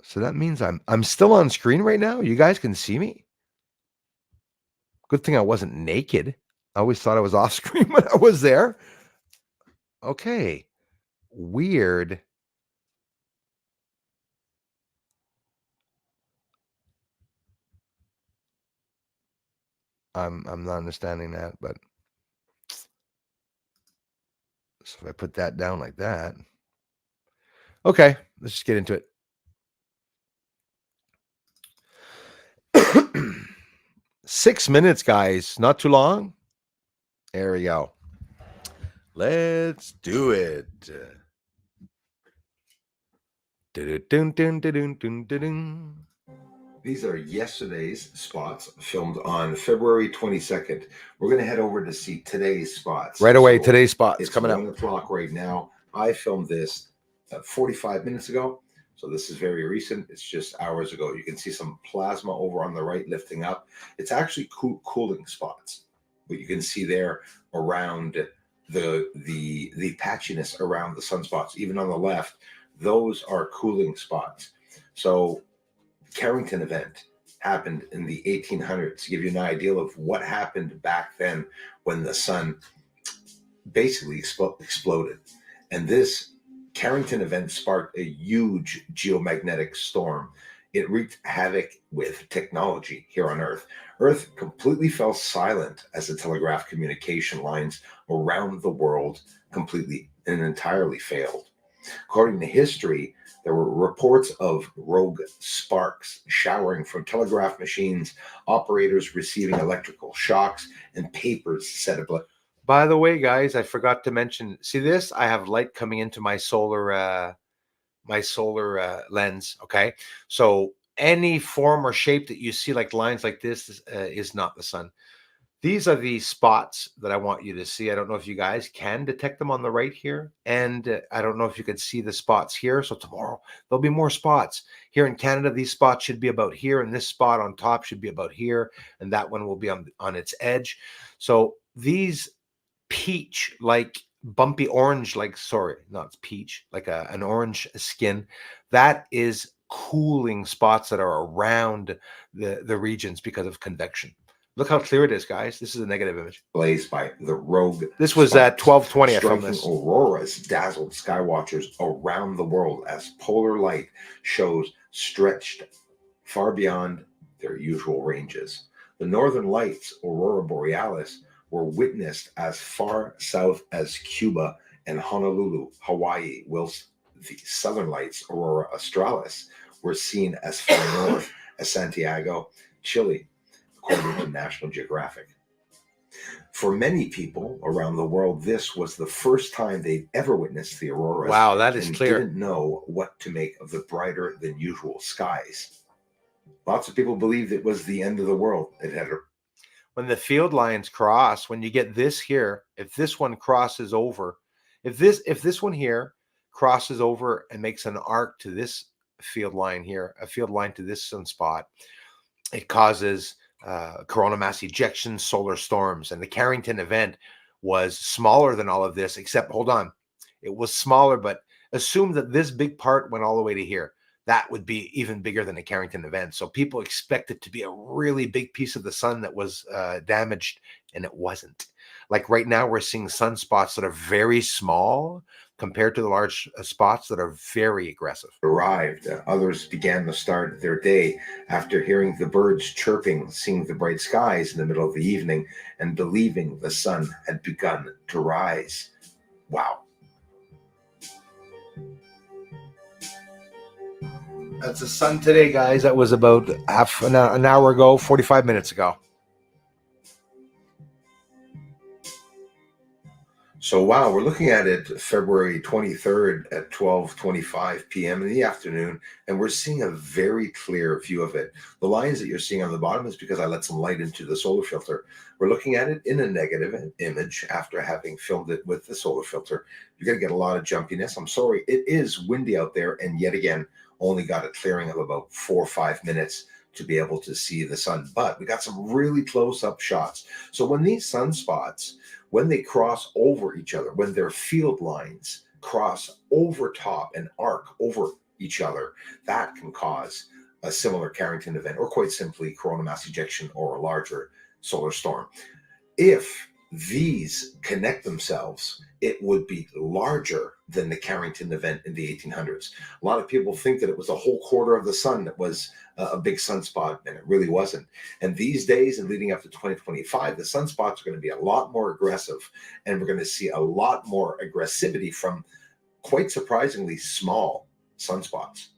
So that means I'm still on screen right now. You guys can see me. Good thing I wasn't naked. I always thought I was off screen when I was there. Okay. Weird. I'm not understanding that, but so if I put that down like that. Okay, let's just get into it. 6 minutes, guys. Not too long. There we go. Let's do it. These are yesterday's spots filmed on February 22nd. We're going to head over to see today's spots. Right away, today's spots it's coming up. It's 1 o'clock right now. I filmed this 45 minutes ago. So this is very recent. It's just hours ago. You can see some plasma over on the right lifting up. It's actually cooling spots. But you can see there around the patchiness around the sunspots. Even on the left, those are cooling spots. So Carrington event happened in the 1800s to give you an idea of what happened back then when the sun basically exploded. And this Carrington event sparked a huge geomagnetic storm. It wreaked havoc with technology here on Earth. Earth completely fell silent as the telegraph communication lines around the world completely and entirely failed. According to history, there were reports of rogue sparks showering from telegraph machines, operators receiving electrical shocks, and papers set ablaze. By the way, guys, I forgot to mention. See this? I have light coming into my solar lens. Okay, so any form or shape that you see, like lines like this, is not the sun. These are the spots that I want you to see. I don't know if you guys can detect them on the right here. And I don't know if you can see the spots here. So tomorrow there'll be more spots. Here in Canada, these spots should be about here. And this spot on top should be about here. And that one will be on its edge. So these peach, like bumpy orange, like, sorry, not peach, like an orange skin, that is cooling spots that are around the regions because of convection. Look how clear it is, guys. This is a negative image. Blazed by the rogue. This was at 12:20. I filmed this. Auroras dazzled skywatchers around the world as polar light shows stretched far beyond their usual ranges. The northern lights, Aurora Borealis, were witnessed as far south as Cuba and Honolulu, Hawaii, whilst the southern lights, Aurora Australis, were seen as far north as Santiago, Chile, according to National Geographic. For many people around the world, this was the first time they'd ever witnessed the auroras. Wow, that is clear. Didn't know what to make of the brighter than usual skies. Lots of people believed it was the end of the world. It had when the field lines cross, when you get this here, if this one crosses over, if this one here crosses over and makes an arc to this field line here, a field line to this sunspot, it causes coronal mass ejection, solar storms. And the Carrington event was smaller than all of this, except, hold on, it was smaller, but assume that this big part went all the way to here. That would be even bigger than the Carrington event. So people expect it to be a really big piece of the sun that was damaged, and it wasn't. Like right now, we're seeing sunspots that are very small compared to the large spots that are very aggressive. Arrived. Others began to start their day after hearing the birds chirping, seeing the bright skies in the middle of the evening, and believing the sun had begun to rise. Wow. That's the sun today, guys. That was about half an hour ago, 45 minutes ago. So, wow, we're looking at it February 23rd at 12:25 p.m. in the afternoon, and we're seeing a very clear view of it. The lines that you're seeing on the bottom is because I let some light into the solar filter. We're looking at it in a negative image after having filmed it with the solar filter. You're going to get a lot of jumpiness. I'm sorry, it is windy out there, and yet again, only got a clearing of about 4 or 5 minutes to be able to see the sun. But we got some really close-up shots. So when these sunspots, when they cross over each other, when their field lines cross over top and arc over each other, that can cause a similar Carrington event, or quite simply coronal mass ejection or a larger solar storm. If these connect themselves, it would be larger than the Carrington event in the 1800s. A lot of people think that it was a whole quarter of the sun that was a big sunspot, and it really wasn't. And these days and leading up to 2025, the sunspots are going to be a lot more aggressive, and we're going to see a lot more aggressivity from quite surprisingly small sunspots.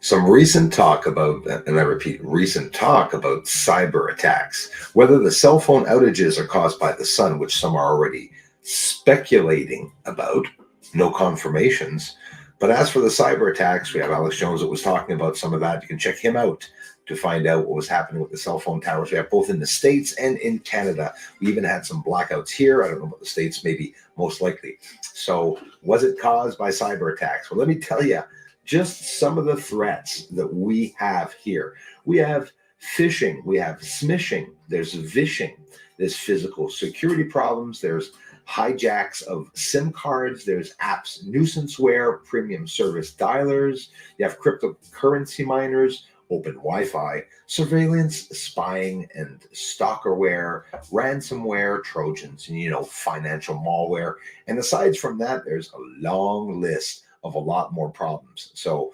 Some recent talk about, and I repeat, recent talk about cyber attacks, whether the cell phone outages are caused by the sun, which some are already speculating about, no confirmations. But as for the cyber attacks, we have Alex Jones that was talking about some of that. You can check him out to find out what was happening with the cell phone towers. We have both in the States and in Canada. We even had some blackouts here. I don't know about the States, maybe most likely. So was it caused by cyber attacks? Well, let me tell you, just some of the threats that we have here. We have phishing, we have smishing, there's vishing, there's physical security problems, there's hijacks of SIM cards. There's apps nuisanceware, premium service dialers. You have cryptocurrency miners, open Wi-Fi, surveillance, spying, and stalkerware, ransomware, Trojans, and financial malware. And aside from that, there's a long list of a lot more problems. So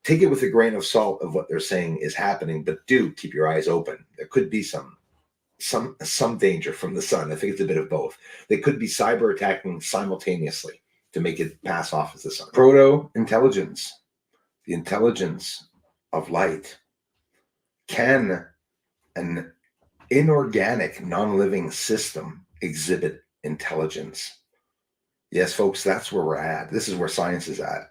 take it with a grain of salt of what they're saying is happening, but do keep your eyes open. There could be some danger from the sun. I think it's a bit of both. They could be cyber attacking simultaneously to make it pass off as the sun. Proto-intelligence, the intelligence of light. Can an inorganic, non-living system exhibit intelligence? Yes, folks, that's where we're at. This is where science is at.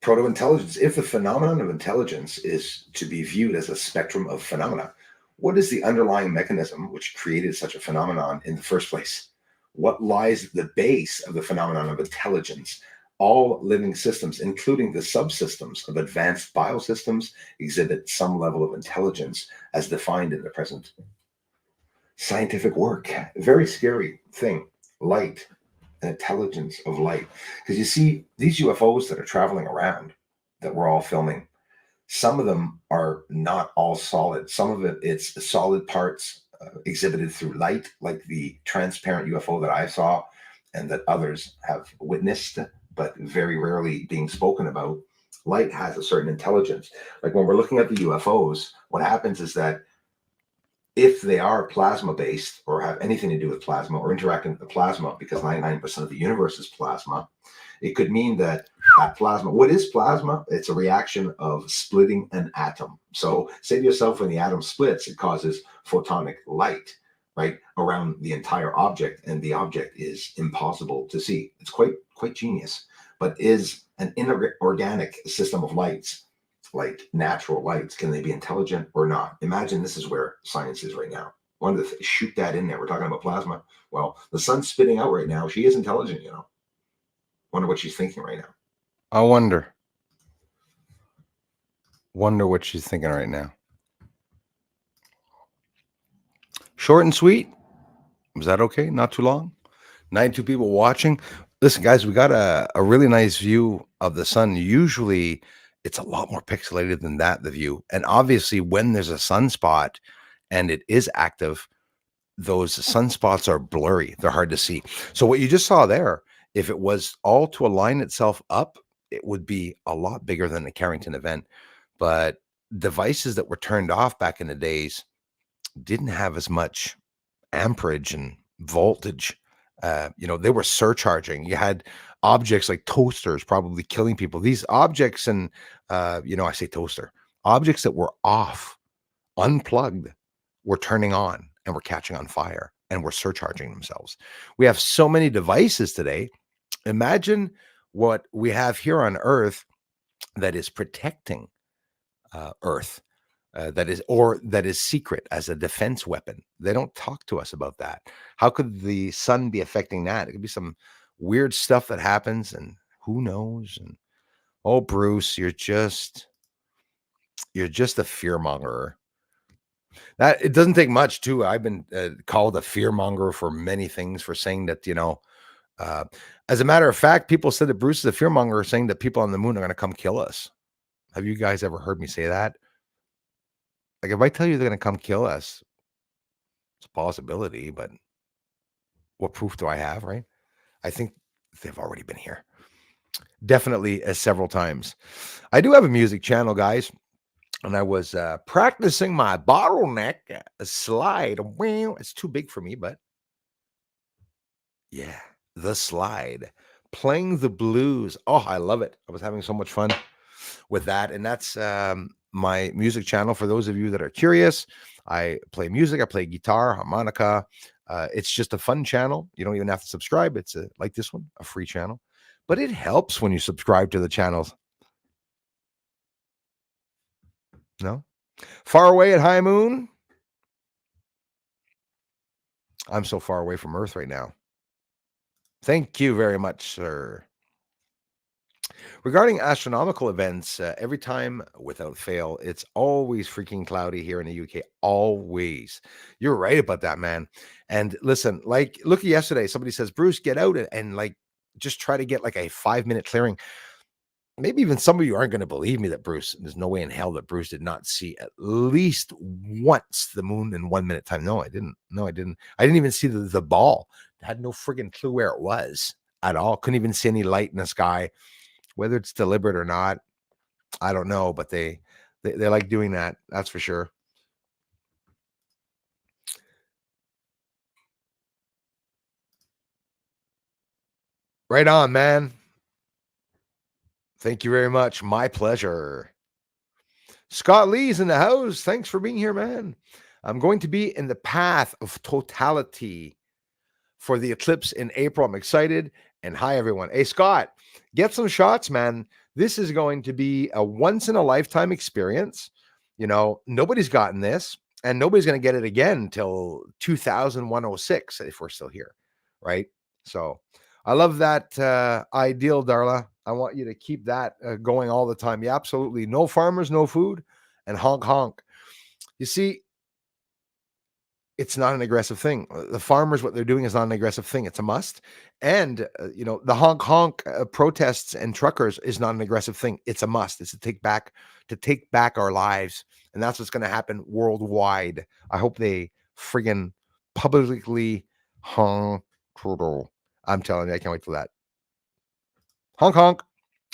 Proto-intelligence. If the phenomenon of intelligence is to be viewed as a spectrum of phenomena, what is the underlying mechanism which created such a phenomenon in the first place? What lies at the base of the phenomenon of intelligence? All living systems, including the subsystems of advanced biosystems, exhibit some level of intelligence as defined in the present scientific work. Very scary thing. Light, an intelligence of light. Because you see, these UFOs that are traveling around that we're all filming, some of them are not all solid. Some of it's solid parts exhibited through light, like the transparent UFO that I saw and that others have witnessed, but very rarely being spoken about. Light has a certain intelligence. Like when we're looking at the UFOs, what happens is that if they are plasma based or have anything to do with plasma or interacting with the plasma, because 99% of the universe is plasma, it could mean that plasma, what is plasma? It's a reaction of splitting an atom. So say to yourself, when the atom splits, it causes photonic light, right, around the entire object, and the object is impossible to see. It's quite genius, but is an inorganic system of lights, like natural lights, can they be intelligent or not? Imagine this is where science is right now. One of the shoot that in there. We're talking about plasma. Well, the sun's spitting out right now. She is intelligent, Wonder what she's thinking right now. I wonder what she's thinking right now. Short and sweet. Was that okay? Not too long? 92 people watching. Listen, guys, we got a really nice view of the sun. Usually it's a lot more pixelated than that, the view. And obviously, when there's a sunspot and it is active, those sunspots are blurry. They're hard to see. So what you just saw there, if it was all to align itself up, it would be a lot bigger than the Carrington event. But devices that were turned off back in the days didn't have as much amperage and voltage. They were surcharging. You had objects like toasters probably killing people. These objects and, I say toaster, objects that were off, unplugged, were turning on and were catching on fire and were surcharging themselves. We have so many devices today. Imagine what we have here on Earth that is protecting Earth. That is secret as a defense weapon. They don't talk to us about that. How could the sun be affecting that? It could be some weird stuff that happens, and who knows? And oh, Bruce, you're just a fearmonger. That it doesn't take much, too. I've been called a fearmonger for many things, for saying that as a matter of fact, people said that Bruce is a fearmonger, saying that people on the moon are going to come kill us. Have you guys ever heard me say that? Like, if I tell you they're going to come kill us, it's a possibility, but what proof do I have, right? I think they've already been here. Definitely several times. I do have a music channel, guys, and I was practicing my bottleneck slide. It's too big for me, but yeah, the slide. Playing the blues. Oh, I love it. I was having so much fun with that, and that's my music channel. For those of you that are curious, I play music. I play guitar, harmonica. It's just a fun channel. You don't even have to subscribe. It's like this one, a free channel. But it helps when you subscribe to the channels. No? Far away at high moon? I'm so far away from Earth right now. Thank you very much, sir. Regarding astronomical events, every time without fail, it's always freaking cloudy here in the UK. Always. You're right about that, man. And listen, like, look at yesterday. Somebody says, Bruce, get out and like just try to get like a 5 minute clearing. Maybe even some of you aren't going to believe me that Bruce, there's no way in hell that Bruce did not see at least once the moon in 1 minute time. No, I didn't. No, I didn't. I didn't even see the ball. I had no friggin' clue where it was at all. Couldn't even see any light in the sky. Whether it's deliberate or not, I don't know, but they like doing that. That's for sure. Right on, man. Thank you very much. My pleasure. Scott Lee's in the house. Thanks for being here, man. I'm going to be in the path of totality for the eclipse in April. I'm excited. And hi, everyone. Hey, Scott, get some shots, man. This is going to be a once in a lifetime experience. You know, nobody's gotten this, and nobody's going to get it again until 2106 if we're still here. Right. So I love that ideal, Darla. I want you to keep that going all the time. Yeah, absolutely. No farmers, no food, and honk honk. You see, it's not an aggressive thing. The farmers, what they're doing is not an aggressive thing. It's a must. And, the honk honk protests and truckers is not an aggressive thing. It's a must. It's to take back our lives. And that's what's going to happen worldwide. I hope they friggin' publicly honk Trudeau. I'm telling you, I can't wait for that. Honk honk.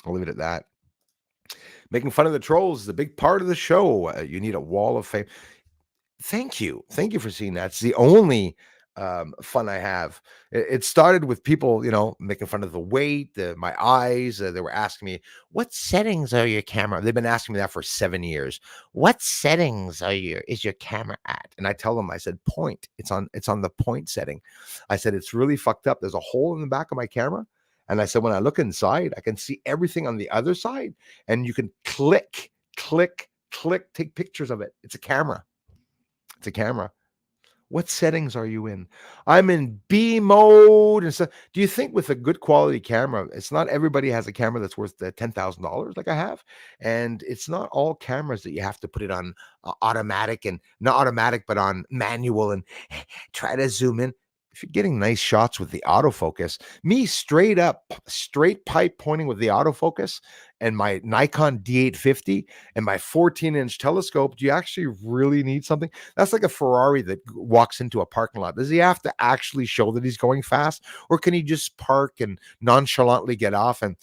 I'll leave it at that. Making fun of the trolls is a big part of the show. You need a wall of fame. Thank you. Thank you for seeing that. It's the only fun I have. It started with people, making fun of the weight, my eyes. They were asking me, "What settings are your camera?" They've been asking me that for 7 years. What settings is your camera at? And I tell them, I said, point. It's on the point setting. I said it's really fucked up. There's a hole in the back of my camera. And I said, when I look inside, I can see everything on the other side, and you can click, click, click, take pictures of it. It's a camera. It's a camera. What settings are you in? I'm in B mode and stuff. Do you think with a good quality camera, it's not everybody has a camera that's worth $10,000 like I have, and it's not all cameras that you have to put it on automatic and not automatic, but on manual and try to zoom in. If you're getting nice shots with the autofocus, me straight up, straight pipe pointing with the autofocus and my Nikon D850 and my 14-inch telescope, do you actually really need something? That's like a Ferrari that walks into a parking lot. Does he have to actually show that he's going fast, or can he just park and nonchalantly get off and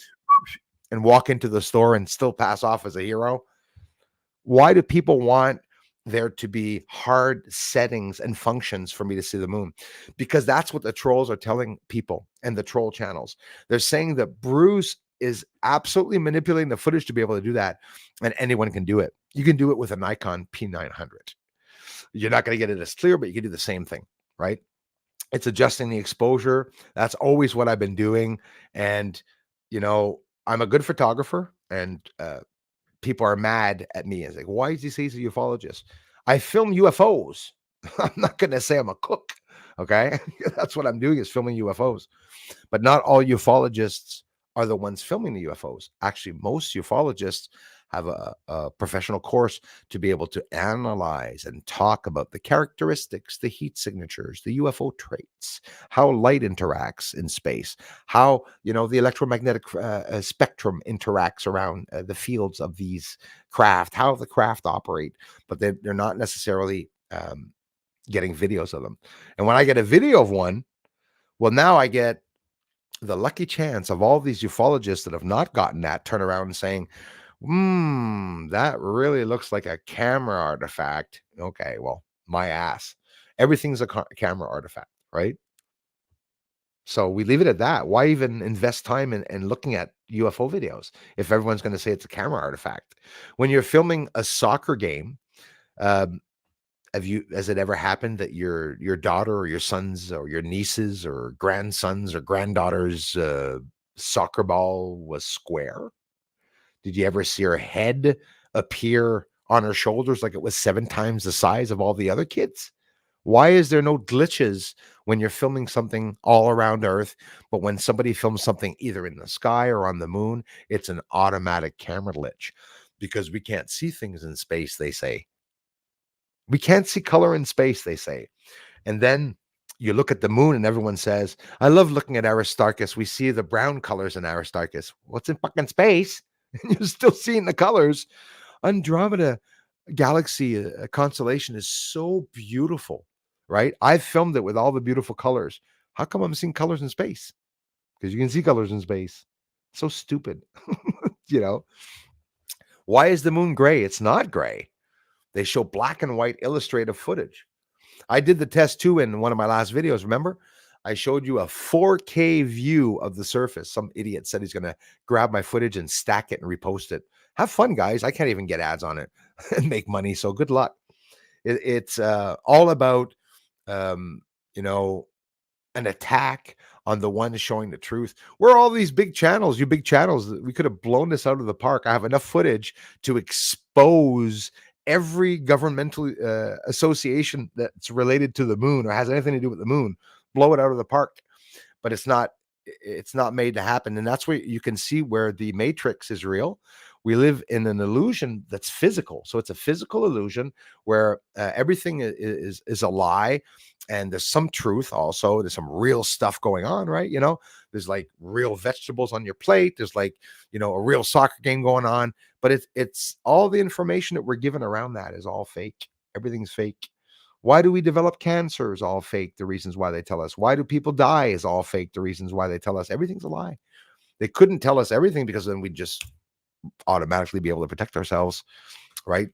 walk into the store and still pass off as a hero? Why do people want there to be hard settings and functions for me to see the moon? Because that's what the trolls are telling people and the troll channels. They're saying that Bruce is absolutely manipulating the footage to be able to do that, and anyone can do it. You can do it with a Nikon P900. You're not going to get it as clear, but you can do the same thing, right? It's adjusting the exposure. That's always what I've been doing. And, I'm a good photographer, and people are mad at me. It's like, why does he say he's a ufologist? I film UFOs. I'm not going to say I'm a cook. Okay. That's what I'm doing, is filming UFOs. But not all ufologists are the ones filming the UFOs. Actually, most ufologists have a professional course to be able to analyze and talk about the characteristics, the heat signatures, the UFO traits, how light interacts in space, how the electromagnetic spectrum interacts around the fields of these craft, how the craft operate. But they're not necessarily getting videos of them. And when I get a video of one, well, now I get the lucky chance of all these ufologists that have not gotten that turn around and saying, that really looks like a camera artifact. Okay, well, my ass. Everything's a camera artifact, right? So we leave it at that. Why even invest time in looking at UFO videos if everyone's going to say it's a camera artifact? When you're filming a soccer game, um, has it ever happened that your daughter or your sons or your nieces or grandsons or granddaughters soccer ball was square? Did you ever see her head appear on her shoulders like it was 7 times the size of all the other kids? Why is there no glitches when you're filming something all around Earth, but when somebody films something either in the sky or on the moon, it's an automatic camera glitch? Because we can't see things in space, they say. We can't see color in space, they say. And then you look at the moon and everyone says, I love looking at Aristarchus. We see the brown colors in Aristarchus. What's in fucking space? And you're still seeing the colors. Andromeda galaxy, a constellation, is so beautiful, right? I've filmed it with all the beautiful colors. How come I'm seeing colors in space? Because you can see colors in space. So stupid. you know, why is the moon gray? It's not gray. They show black and white illustrative footage. I did the test too in one of my last videos. Remember? I showed you a 4K view of the surface. Some idiot said he's going to grab my footage and stack it and repost it. Have fun, guys. I can't even get ads on it and make money. So good luck. It's all about, um, you know, an attack on the one showing the truth. Where are all these big channels? You big channels, we could have blown this out of the park. I have enough footage to expose every governmental association that's related to the moon or has anything to do with the moon. Blow it out of the park. But it's not made to happen, and that's where you can see where the matrix is real. We live in an illusion that's physical, so it's a physical illusion where everything is a lie, and there's some truth also. There's some real stuff going on, right? There's like real vegetables on your plate. There's like a real soccer game going on, but it's all the information that we're given around that is all fake. Everything's fake. Why do we develop cancer is all fake, the reasons why they tell us. Why do people die is all fake, the reasons why they tell us. Everything's a lie. They couldn't tell us everything because then we'd just automatically be able to protect ourselves, right?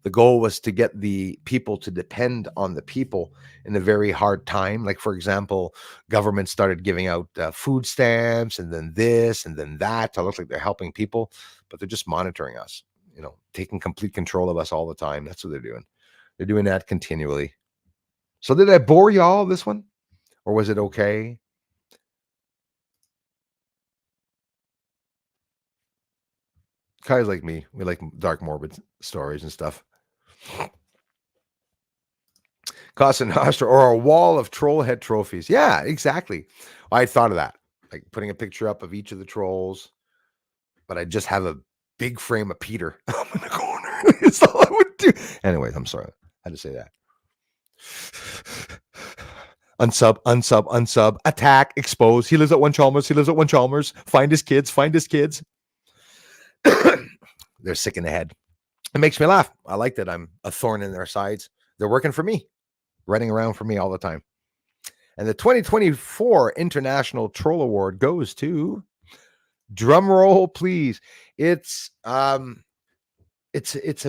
The goal was to get the people to depend on the people in a very hard time. Like, for example, government started giving out food stamps and then this and then that to look like they're helping people, but they're just monitoring us, taking complete control of us all the time. That's what they're doing. They're doing that continually. So did I bore y'all this one? Or was it okay? Guys like me, we like dark, morbid stories and stuff. Casa Nostra or a wall of troll head trophies. Yeah, exactly. I thought of that. Like putting a picture up of each of the trolls, but I just have a big frame of Peter up in the corner. It's all I would do. Anyways, I'm sorry. I had to say that. Unsub, unsub, unsub, attack, expose. He lives at one Chalmers. He lives at one Chalmers. Find his kids. Find his kids. They're sick in the head. It makes me laugh. I like that I'm a thorn in their sides. They're working for me, running around for me all the time. And the 2024 International Troll Award goes to, drum roll, please. It's a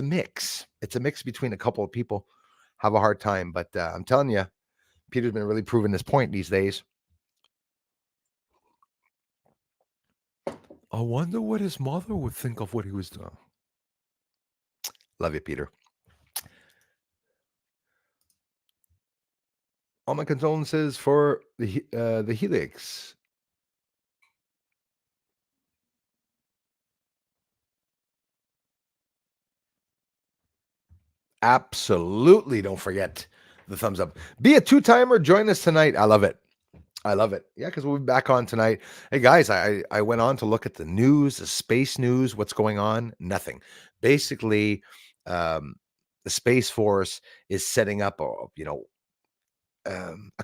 mix. It's a mix between a couple of people. Have a hard time, but I'm telling you, Peter's been really proving this point these days. I wonder what his mother would think of what he was doing. Love you, Peter. All my condolences for the Helix. Absolutely, don't forget the thumbs up. Be a two-timer. Join us tonight. I love it. I love it. Yeah, because we'll be back on tonight. Hey guys, I went on to look at the news, the space news. What's going on? Nothing. Basically, the Space Force is setting up a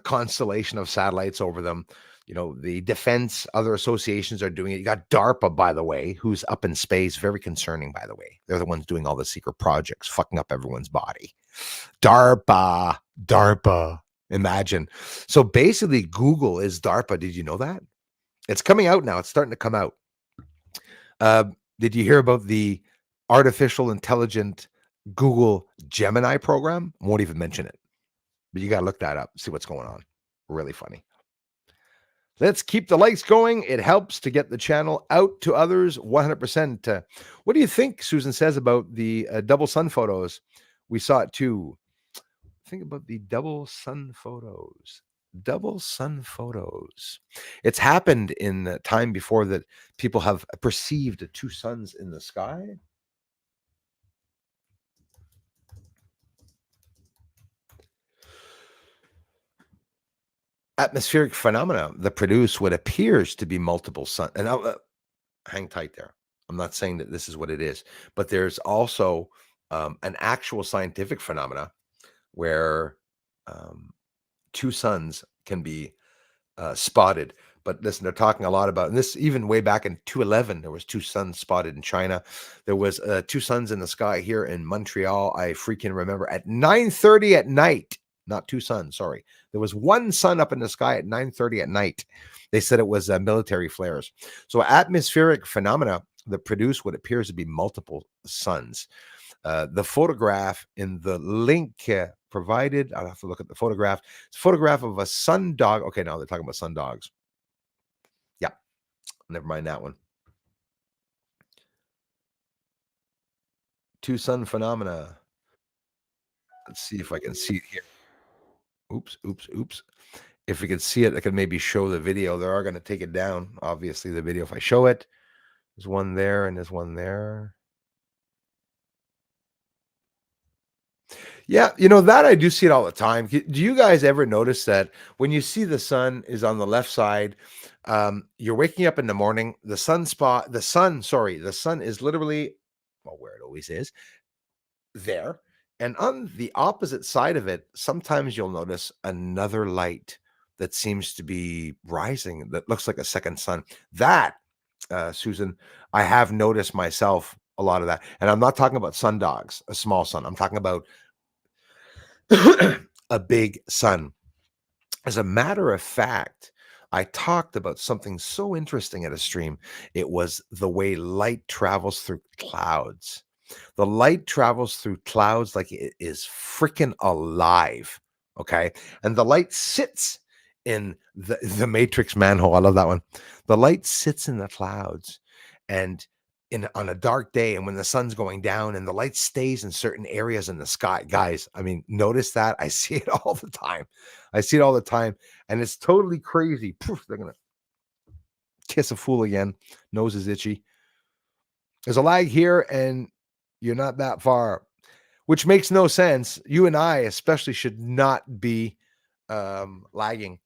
constellation of satellites over them. The defense, other associations are doing it. You got DARPA, by the way, who's up in space. Very concerning, by the way. They're the ones doing all the secret projects, fucking up everyone's body. DARPA. Imagine. So basically, Google is DARPA. Did you know that? It's coming out now. It's starting to come out. Did you hear about the artificial intelligent Google Gemini program? Won't even mention it. But you got to look that up, see what's going on. Really funny. Let's keep the likes going. It helps to get the channel out to others 100%. What do you think, Susan says, about the double sun photos? We saw it too. Think about the double sun photos. Double sun photos. It's happened in the time before that people have perceived two suns in the sky. atmospheric phenomena that produce what appears to be multiple sun. And hang tight there. I'm not saying that this is what it is, but there's also an actual scientific phenomena where um, two suns can be spotted. But listen, they're talking a lot about, and this even way back in 2011, there was two suns spotted in China. There was two suns in the sky here in Montreal. I freaking remember at 9:30 at night. Not two suns, sorry. There was one sun up in the sky at 9:30 at night. They said it was military flares. So atmospheric phenomena that produce what appears to be multiple suns. The photograph in the link provided, I'll have to look at the photograph. It's a photograph of a sun dog. Okay, now they're talking about sun dogs. Yeah, never mind that one. Two sun phenomena. Let's see if I can see it here. Oops, oops, oops. If we can see it, I can maybe show the video. They are going to take it down, obviously, the video. If I show it, there's one there and there's one there. Yeah, that I do see it all the time. Do you guys ever notice that when you see the sun is on the left side, you're waking up in the morning, the sun is literally, well, where it always is, there. And on the opposite side of it, sometimes you'll notice another light that seems to be rising that looks like a second sun. That, Susan, I have noticed myself a lot of that. And I'm not talking about sundogs, a small sun. I'm talking about a big sun. As a matter of fact, I talked about something so interesting at a stream. It was the way light travels through clouds. The light travels through clouds like it is freaking alive. Okay. And the light sits in the matrix manhole. I love that one. The light sits in the clouds and on a dark day, and when the sun's going down and the light stays in certain areas in the sky. Guys, I mean, notice that. I see it all the time. I see it all the time. And it's totally crazy. Poof, they're gonna kiss a fool again. Nose is itchy. There's a lag here, and you're not that far, which makes no sense. You and I especially should not be lagging.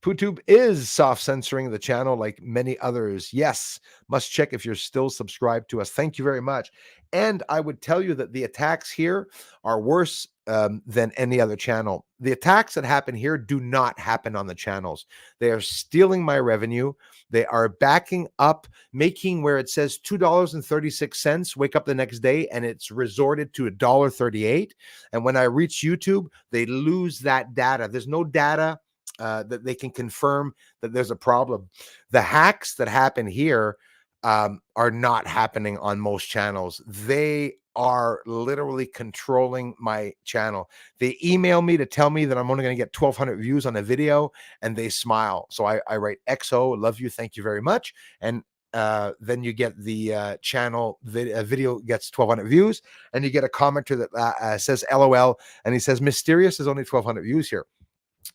PooTube is soft censoring the channel like many others. Yes, must check if you're still subscribed to us. Thank you very much. And I would tell you that the attacks here are worse than any other channel. The attacks that happen here do not happen on the channels. They are stealing my revenue. They are backing up, making where it says $2.36, wake up the next day, and it's resorted to $1.38. And when I reach YouTube, they lose that data. There's no data that they can confirm that there's a problem. The hacks that happen here are not happening on most channels. They are literally controlling my channel. They email me to tell me that I'm only going to get 1,200 views on a video, and they smile. So I write XO, love you, thank you very much. And then you get the channel video gets 1,200 views, and you get a commenter that says LOL, and he says mysterious is only 1,200 views here.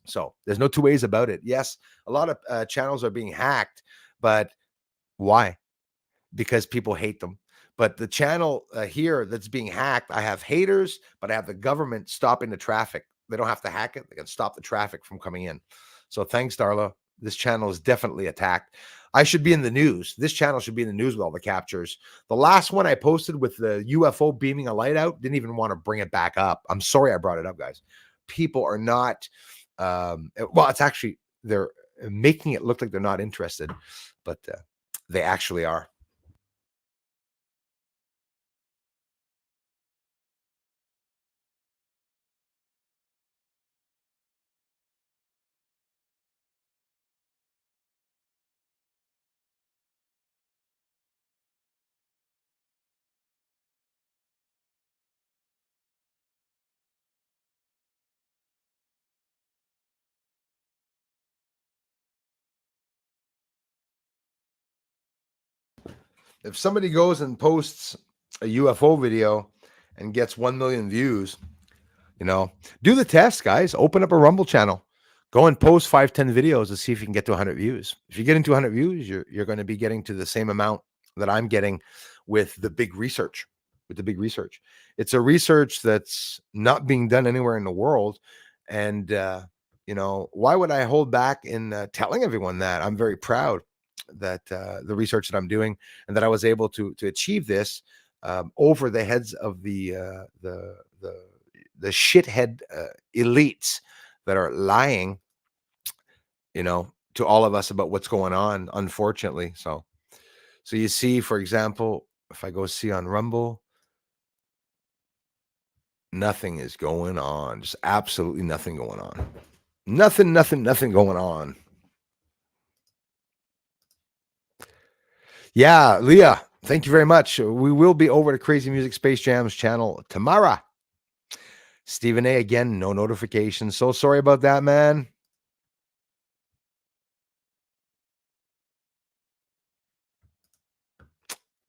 So there's no two ways about it. Yes, a lot of channels are being hacked, but why? Because people hate them. But the channel here that's being hacked, I have haters, but I have the government stopping the traffic. They don't have to hack it. They can stop the traffic from coming in. So thanks, Darla. This channel is definitely attacked. I should be in the news. This channel should be in the news with all the captures. The last one I posted with the UFO beaming a light out, didn't even want to bring it back up. I'm sorry I brought it up, guys. People are not, well, it's actually, they're making it look like they're not interested, but they actually are. If somebody goes and posts a UFO video and gets 1 million views, do the test, guys. Open up a Rumble channel. Go and post 5-10 videos to see if you can get to 100 views. If you get into 100 views, you're going to be getting to the same amount that I'm getting with the big research. It's a research that's not being done anywhere in the world. And, why would I hold back in telling everyone that? I'm very proud that the research that I'm doing and that I was able to achieve this over the heads of the shithead elites that are lying, to all of us about what's going on, unfortunately. So you see, for example, if I go see on Rumble, nothing is going on. Just absolutely nothing going on. Nothing going on. Yeah, Leah, thank you very much. We will be over to Crazy Music Space Jam's channel tomorrow. Stephen A, again, no notifications. So sorry about that, man.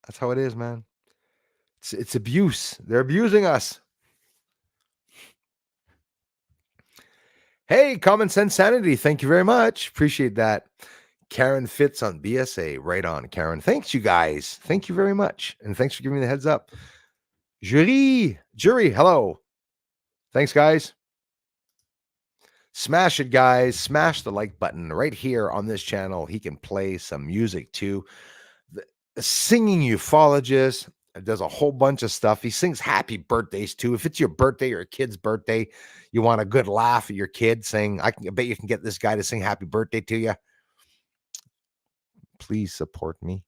That's how it is, man. It's abuse. They're abusing us. Hey, Common Sense Sanity, thank you very much. Appreciate that. Karen Fitz on BSA. Right on, Karen. Thanks, you guys. Thank you very much. And thanks for giving me the heads up. Jury, hello. Thanks, guys. Smash it, guys. Smash the like button right here on this channel. He can play some music too. The singing ufologist does a whole bunch of stuff. He sings happy birthdays too. If it's your birthday or a kid's birthday, you want a good laugh at your kid saying, I bet you can get this guy to sing happy birthday to you. Please support me.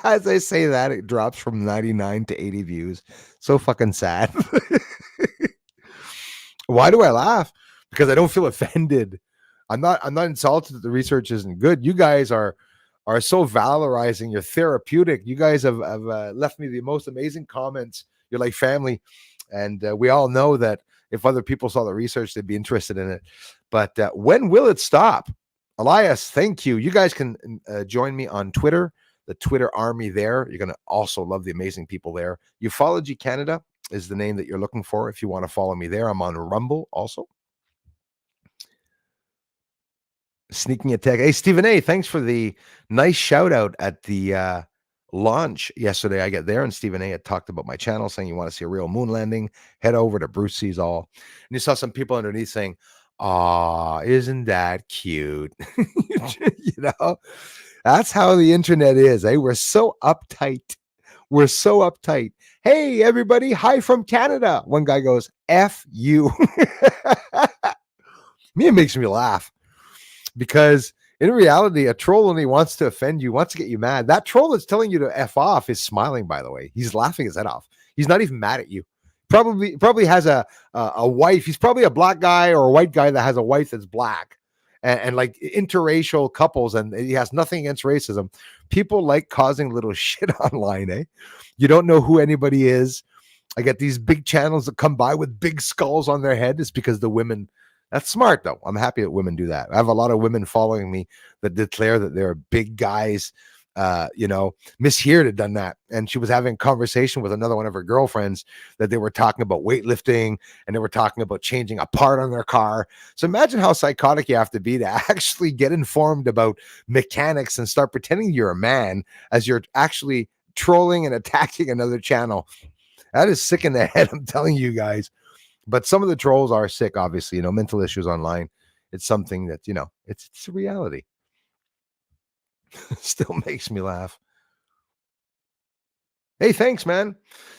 As I say that, it drops from 99 to 80 views. So fucking sad. Why do I laugh? Because I don't feel offended. I'm not insulted that the research isn't good. You guys are so valorizing. You're therapeutic. You guys have left me the most amazing comments. You're like family. And we all know that if other people saw the research, they'd be interested in it. But when will it stop? Elias, thank you. You guys can join me on Twitter, the Twitter army there. You're going to also love the amazing people there. Ufology Canada is the name that you're looking for if you want to follow me there. I'm on Rumble also. Sneaking attack. Hey, Stephen A, thanks for the nice shout out at the launch yesterday. I get there and Stephen A had talked about my channel saying you want to see a real moon landing, head over to Bruce Sees All. And you saw some people underneath saying, "Aw, isn't that cute?" You know, that's how the internet is. Eh? We're so uptight. We're so uptight. Hey, everybody. Hi from Canada. One guy goes, F you. It makes me laugh because in reality, a troll only wants to offend you, wants to get you mad. That troll that's telling you to F off is smiling, by the way. He's laughing his head off. He's not even mad at you. Probably has a wife. He's probably a black guy or a white guy that has a wife that's black. And like interracial couples, and he has nothing against racism. People like causing little shit online, eh? You don't know who anybody is. I get these big channels that come by with big skulls on their head. It's because the women. That's smart, though. I'm happy that women do that. I have a lot of women following me that declare that they're big guys. Miss Here had done that, and she was having a conversation with another one of her girlfriends that they were talking about weightlifting and they were talking about changing a part on their car. So imagine how psychotic you have to be to actually get informed about mechanics and start pretending you're a man as you're actually trolling and attacking another channel. That is sick in the head, I'm telling you guys. But some of the trolls are sick, obviously, mental issues online. It's something that, it's a reality. Still makes me laugh. Hey, thanks, man.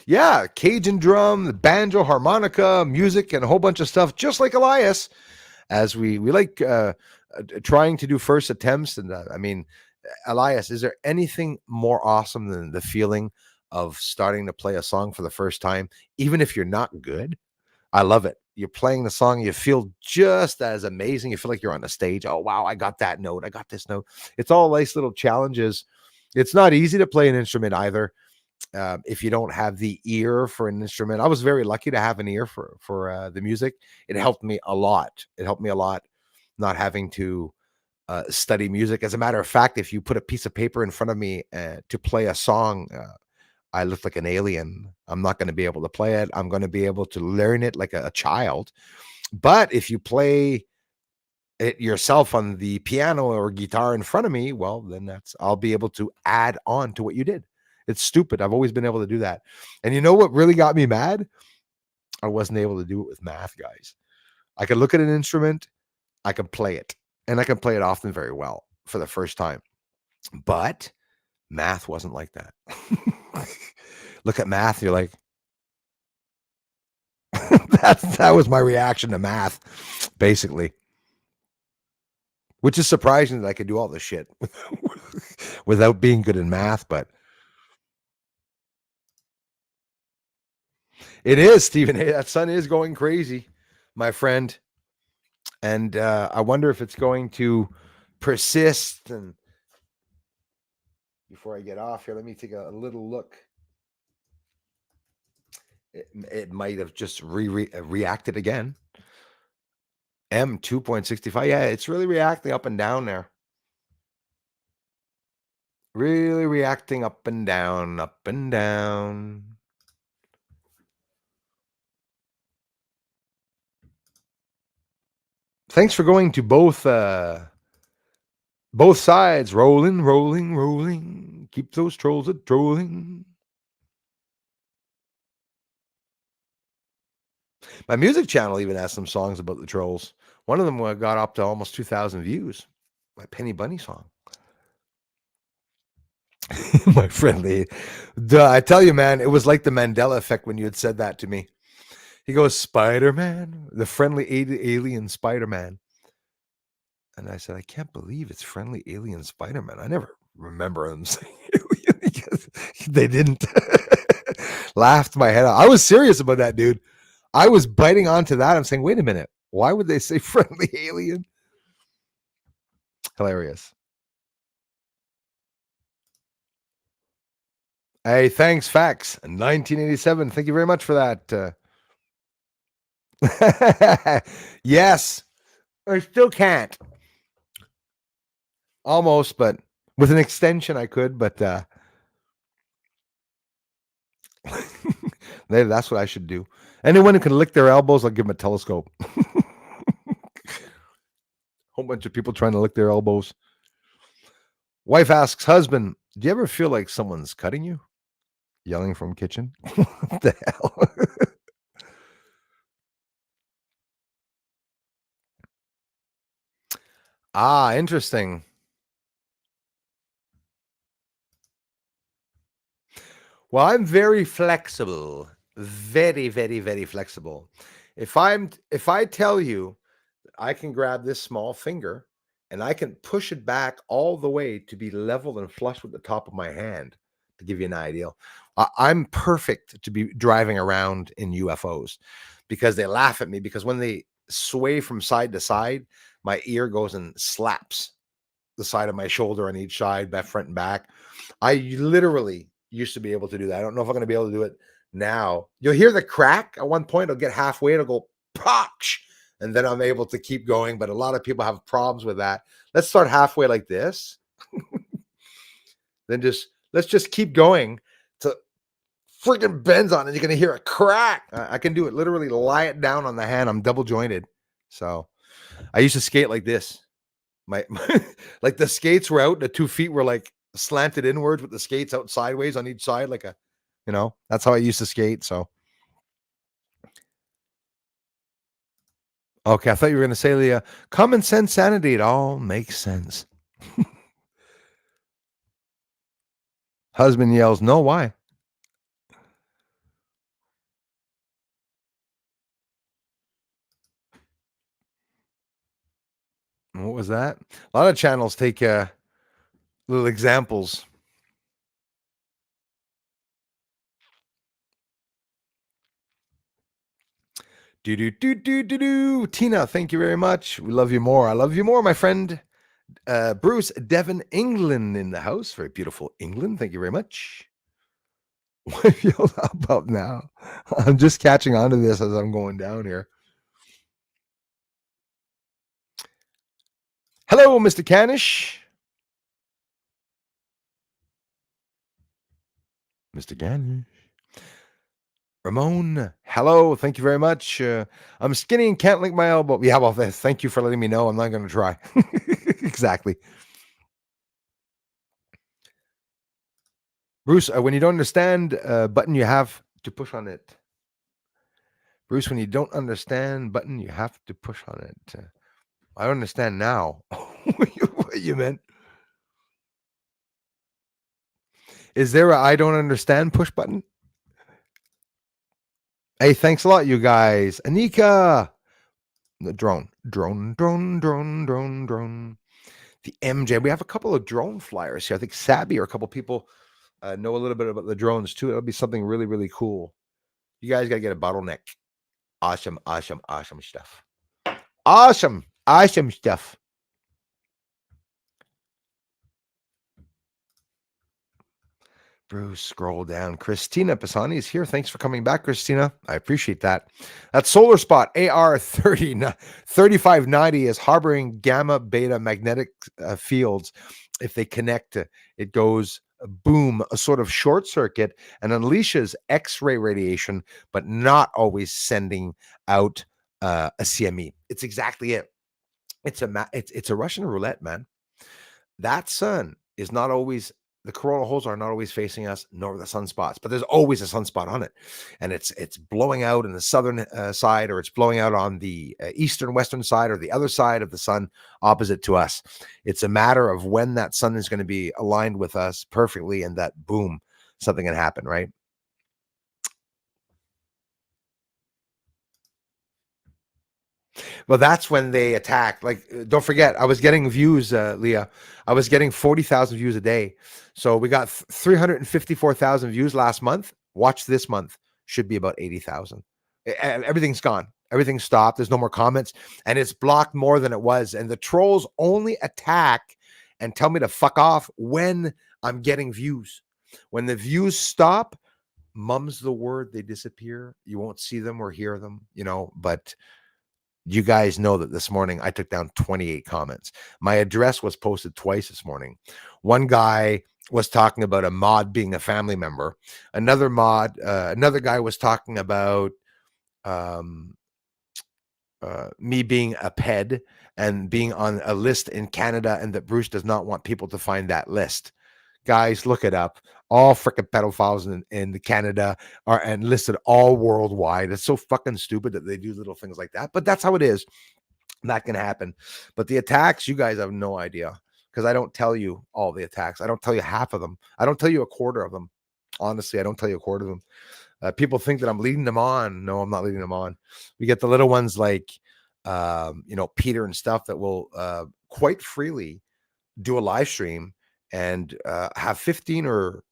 Yeah, Cajun drum, the banjo, harmonica, music, and a whole bunch of stuff, just like Elias, as we like trying to do first attempts. And Elias, is there anything more awesome than the feeling of starting to play a song for the first time, even if you're not good? I love it. You're playing the song, you feel just as amazing. You feel like you're on the stage. Oh, wow, I got that note. I got this note. It's all nice little challenges. It's not easy to play an instrument either. If you don't have the ear for an instrument. I was very lucky to have an ear for the music. It helped me a lot. Not having to study music. As a matter of fact, if you put a piece of paper in front of me to play a song, I look like an alien. I'm not going to be able to play it. I'm going to be able to learn it like a child. But if you play it yourself on the piano or guitar in front of me, well, then I'll be able to add on to what you did. It's stupid. I've always been able to do that. And you know what really got me mad? I wasn't able to do it with math, guys. I could look at an instrument, I could play it, and I can play it often very well for the first time. But math wasn't like that. Look at math, you're like, that was my reaction to math, basically. Which is surprising that I could do all this shit without being good in math, but it is, Stephen. Hey, that sun is going crazy, my friend. And I wonder if it's going to persist. And before I get off here, let me take a little look. It might have just reacted again. M 2.65. Yeah, it's really reacting up and down there. Really reacting up and down, up and down. Thanks for going to both sides. Rolling, rolling, rolling. Keep those trolls a trolling. My music channel even has some songs about the trolls. One of them got up to almost 2,000 views. My Penny Bunny song. My friendly. Duh, I tell you, man, it was like the Mandela effect when you had said that to me. He goes, Spider-Man, the friendly alien Spider-Man. And I said, I can't believe it's friendly alien Spider-Man. I never remember them saying alien. They didn't. Laughed my head off. I was serious about that, dude. I was biting onto that. I'm saying, wait a minute. Why would they say friendly alien? Hilarious. Hey, thanks, Fax. 1987. Thank you very much for that. Yes. I still can't. Almost, but with an extension I could, but that's what I should do. Anyone who can lick their elbows, I'll give them a telescope. Whole bunch of people trying to lick their elbows. Wife asks husband, do you ever feel like someone's cutting you? Yelling from kitchen. What the hell? Interesting. Well, I'm very flexible. Very, very, very flexible. If I tell you I can grab this small finger and I can push it back all the way to be level and flush with the top of my hand, to give you an idea. I'm perfect to be driving around in UFOs because they laugh at me because when they sway from side to side, my ear goes and slaps the side of my shoulder on each side, back, front, and back. I literally used to be able to do that. I don't know if I'm going to be able to do it now. You'll hear the crack at one point. It'll get halfway. It'll go, poch, and then I'm able to keep going. But a lot of people have problems with that. Let's start halfway like this. Then let's just keep going to freaking bends on it. You're going to hear a crack. I can do it. Literally lie it down on the hand. I'm double jointed. So I used to skate like this. My like the skates were out, the 2 feet were like slanted inwards with the skates out sideways on each side, like that's how I used to skate. So okay, I thought you were gonna say the common sense sanity. It all makes sense. Husband yells, no, why? What was that? A lot of channels take little examples. Do. Tina, thank you very much. We love you more. I love you more, my friend. Bruce, Devon, England in the house. Very beautiful England. Thank you very much. What if you up now? I'm just catching on to this as I'm going down here. Hello, Mr. Canish. Mr. Canish. Ramon, hello. Thank you very much. I'm skinny and can't link my elbow. Yeah, well, thank you for letting me know. I'm not going to try. Exactly. Bruce, when you don't understand a button, you have to push on it. Bruce, when you don't understand button, you have to push on it. I don't understand now what you meant. Is there a I don't understand push button? Hey, thanks a lot, you guys. Anika, the drone. The MJ. We have a couple of drone flyers here. I think Sabby or a couple people know a little bit about the drones too. It'll be something really, really cool. You guys got to get a bottleneck. Awesome stuff. Awesome stuff. Bruce, scroll down. Christina Pisani is here. Thanks for coming back, Christina. I appreciate that. That solar spot AR 3590 is harboring gamma beta magnetic fields. If they connect, it goes boom, a sort of short circuit, and unleashes X-ray radiation, but not always sending out a CME. It's exactly it. It's a Russian roulette, man. That sun is not always, the coronal holes are not always facing us, nor the sunspots, but there's always a sunspot on it, and it's blowing out in the southern side, or it's blowing out on the eastern western side, or the other side of the sun opposite to us. It's a matter of when that sun is going to be aligned with us perfectly, and that boom, something can happen, right? Well, that's when they attack. Like, don't forget, I was getting views, Leah. I was getting 40,000 views a day. So we got 354,000 views last month. Watch this month. Should be about 80,000. Everything's gone. Everything stopped. There's no more comments. And it's blocked more than it was. And the trolls only attack and tell me to fuck off when I'm getting views. When the views stop, mum's the word, they disappear. You won't see them or hear them, but you guys know that this morning I took down 28 comments. My address was posted twice this morning. One guy was talking about a mod being a family member. Another guy was talking about me being a ped and being on a list in Canada, and that Bruce does not want people to find that list. Guys, look it up. All freaking pedophiles in Canada are and listed all worldwide. It's so fucking stupid that they do little things like that, but that's how it is. That can happen. But the attacks, you guys have no idea, because I don't tell you all the attacks. I don't tell you half of them. I don't tell you a quarter of them. Honestly, I don't tell you a quarter of them. People think that I'm leading them on. No, I'm not leading them on. We get the little ones like, Peter and stuff that will quite freely do a live stream and have 15 or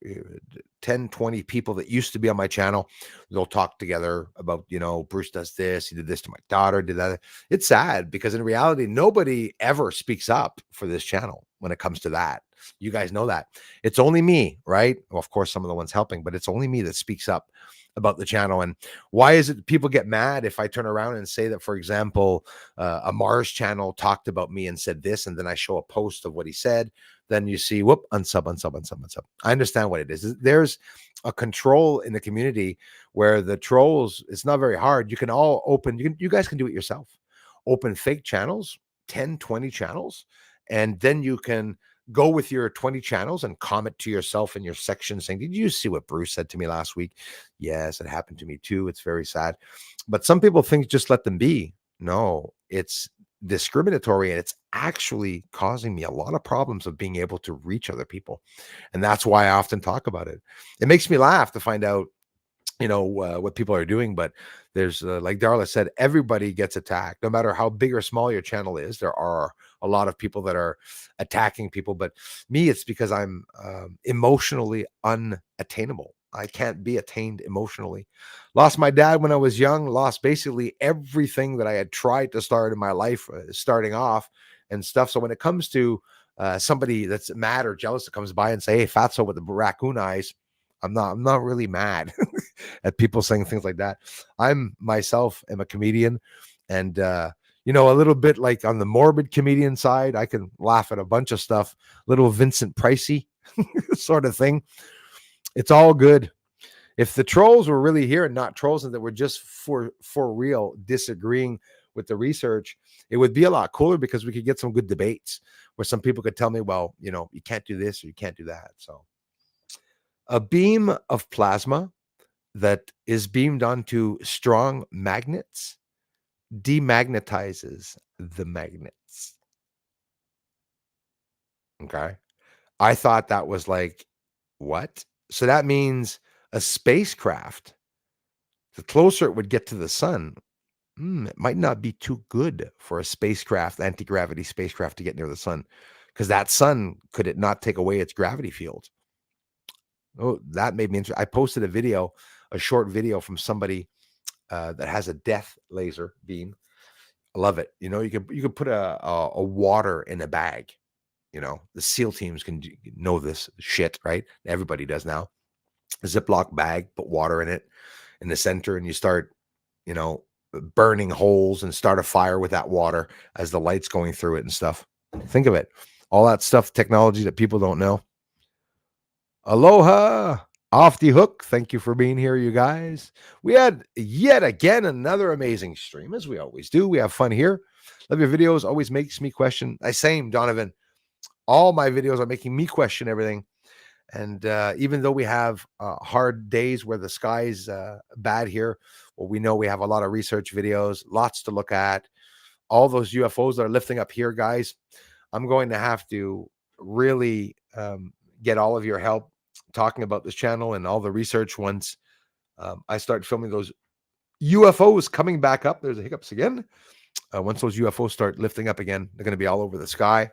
10, 20 people that used to be on my channel. They'll talk together about, Bruce does this, he did this to my daughter, did that. It's sad, because in reality, nobody ever speaks up for this channel when it comes to that. You guys know that. It's only me, right? Well, of course, some of the ones helping, but it's only me that speaks up about the channel. And why is it people get mad if I turn around and say that, for example, a Mars channel talked about me and said this, and then I show a post of what he said, then you see, whoop, unsub. I understand what it is. There's a control in the community where the trolls, it's not very hard. You can all open, you guys can do it yourself. Open fake channels, 10, 20 channels, and then you can go with your 20 channels and comment to yourself in your section saying, did you see what Bruce said to me last week? Yes, it happened to me too. It's very sad. But some people think just let them be. No, it's discriminatory, and it's actually causing me a lot of problems of being able to reach other people. And that's why I often talk about it. It makes me laugh to find out what people are doing, but there's like Darla said, everybody gets attacked, no matter how big or small your channel is. There are a lot of people that are attacking people, but me, it's because I'm emotionally unattainable. I can't be attained emotionally. Lost my dad when I was young, lost basically everything that I had tried to start in my life, starting off and stuff. So when it comes to somebody that's mad or jealous that comes by and say, hey, Fatso with the raccoon eyes, I'm not really mad at people saying things like that. I'm myself am a comedian, and a little bit like on the morbid comedian side, I can laugh at a bunch of stuff, little Vincent Pricey sort of thing. It's all good. If the trolls were really here and not trolls, and that were just for real disagreeing with the research, it would be a lot cooler, because we could get some good debates where some people could tell me, well, you can't do this or you can't do that. So a beam of plasma that is beamed onto strong magnets demagnetizes the magnets. Okay. I thought that was like, what? So that means a spacecraft, the closer it would get to the sun, it might not be too good for a spacecraft, anti-gravity spacecraft to get near the sun, because that sun, could it not take away its gravity field? Oh, that made me interested. I posted a video, a short video from somebody that has a death laser beam. I love it. You could put a water in a bag. The SEAL teams can know this shit, right? Everybody does now. A Ziploc bag, put water in it in the center, and you start, you know, burning holes and start a fire with that water as the light's going through it and stuff. Think of it. All that stuff, technology that people don't know. Aloha. Off the hook. Thank you for being here, you guys. We had yet again another amazing stream, as we always do. We have fun here. Love your videos. Always makes me question. Same, Donovan. All my videos are making me question everything. And even though we have hard days where the sky's bad here, well, we know we have a lot of research videos, lots to look at. All those UFOs that are lifting up here, guys, I'm going to have to really get all of your help talking about this channel and all the research once I start filming those UFOs coming back up. There's the hiccups again. Once those UFOs start lifting up again, they're going to be all over the sky.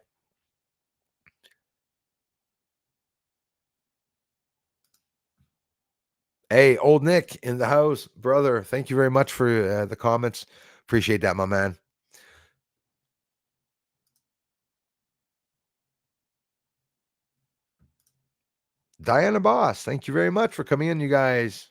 Hey, old Nick in the house, brother. Thank you very much for the comments. Appreciate that, my man. Diana Boss, thank you very much for coming in, you guys.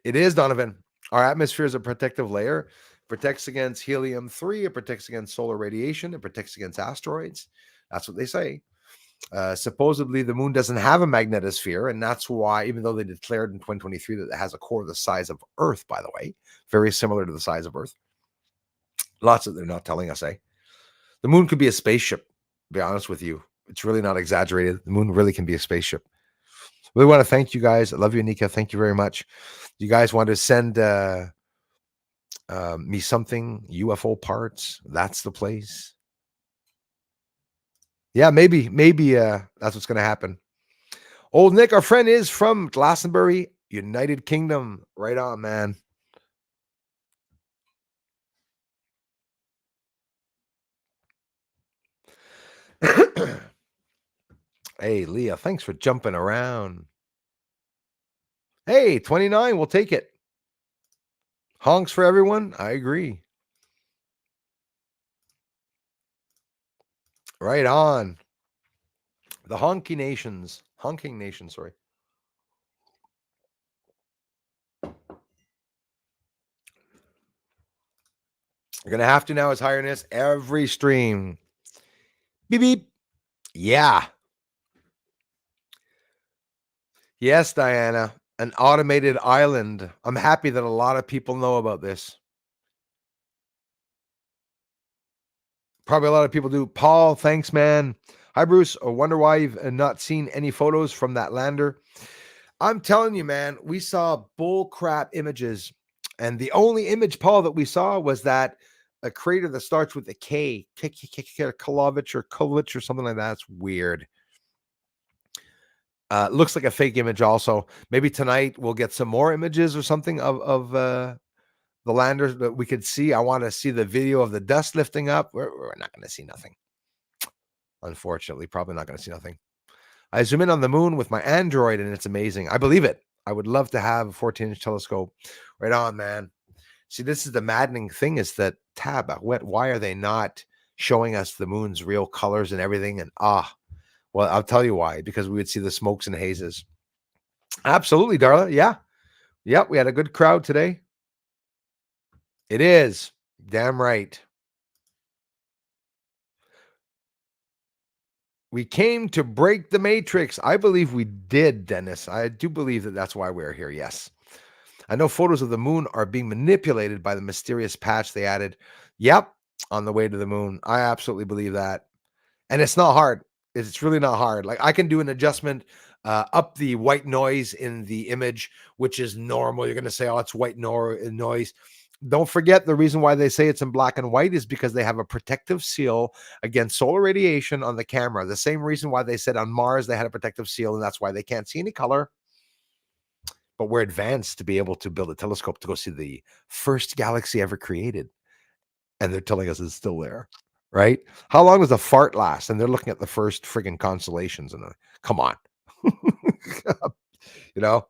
It is, Donovan. Our atmosphere is a protective layer. Protects against helium-3. It protects against solar radiation. It protects against asteroids. That's what they say. Supposedly, the moon doesn't have a magnetosphere, and that's why, even though they declared in 2023 that it has a core the size of Earth, by the way, very similar to the size of Earth. Lots that they're not telling us, eh? The moon could be a spaceship, to be honest with you. It's really not exaggerated. The moon really can be a spaceship. Really want to thank you guys. I love you, Anika. Thank you very much. You guys want to send me something, UFO parts? That's the place. Yeah, maybe that's what's going to happen. Old Nick, our friend, is from Glastonbury, United Kingdom. Right on, man. Hey, Leah, thanks for jumping around. Hey, 29, we'll take it. Honks for everyone. I agree. Right on. The honking nation, sorry. You're going to have to now, as Highness, every stream. Beep, beep. Yeah. Yes, Diana. An automated island. I'm happy that a lot of people know about this. Probably a lot of people do. Paul, thanks, man. Hi, Bruce. I wonder why you've not seen any photos from that lander. I'm telling you, man, we saw bull crap images. And the only image, Paul, that we saw was that a crater that starts with a K, Kilovich or Kolovich or something like that. It's weird. Looks like a fake image also. Maybe tonight we'll get some more images or something of the landers that we could see. I want to see the video of the dust lifting up. We're not going to see nothing. Unfortunately, probably not going to see nothing. I zoom in on the moon with my Android and it's amazing. I believe it. I would love to have a 14-inch telescope. Right on, man. See, this is the maddening thing is that why are they not showing us the moon's real colors and everything? And well, I'll tell you why, because we would see the smokes and hazes. Absolutely, Darla. Yeah. Yep. We had a good crowd today. It is. Damn right. We came to break the matrix. I believe we did, Dennis. I do believe that that's why we're here. Yes. I know photos of the moon are being manipulated by the mysterious patch they added. Yep. On the way to the moon. I absolutely believe that. And it's not hard. It's really not hard. Like I can do an adjustment up the white noise in the image, which is normal. You're going to say, oh, it's white noise. Don't forget, the reason why they say it's in black and white is because they have a protective seal against solar radiation on the camera. The same reason why they said on Mars they had a protective seal, and that's why they can't see any color. But we're advanced to be able to build a telescope to go see the first galaxy ever created. And they're telling us it's still there, right? How long does a fart last? And they're looking at the first friggin' constellations. And come on, you know?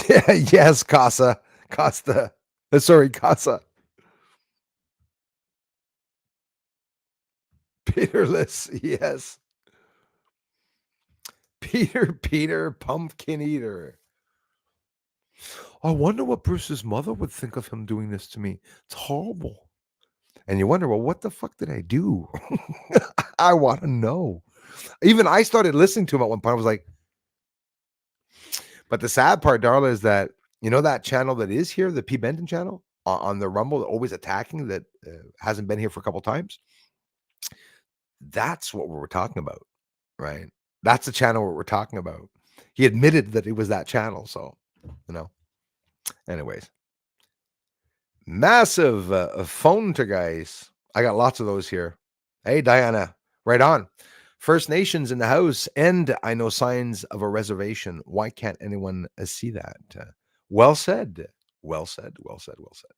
Yeah, yes, Costa. Sorry, Casa. Peterless, yes. Peter, pumpkin eater. I wonder what Bruce's mother would think of him doing this to me. It's horrible. And you wonder, well, what the fuck did I do? I want to know. Even I started listening to him at one point. I was like, but the sad part, Darla, is that that channel that is here, the P. Benton channel on the Rumble, always attacking that hasn't been here for a couple times. That's what we're talking about, right? That's the channel we're talking about. He admitted that it was that channel. So, anyways, massive phone to guys. I got lots of those here. Hey, Diana, right on. First Nations in the house, and I know signs of a reservation. Why can't anyone see that? Well said. Well said. Well said. Well said.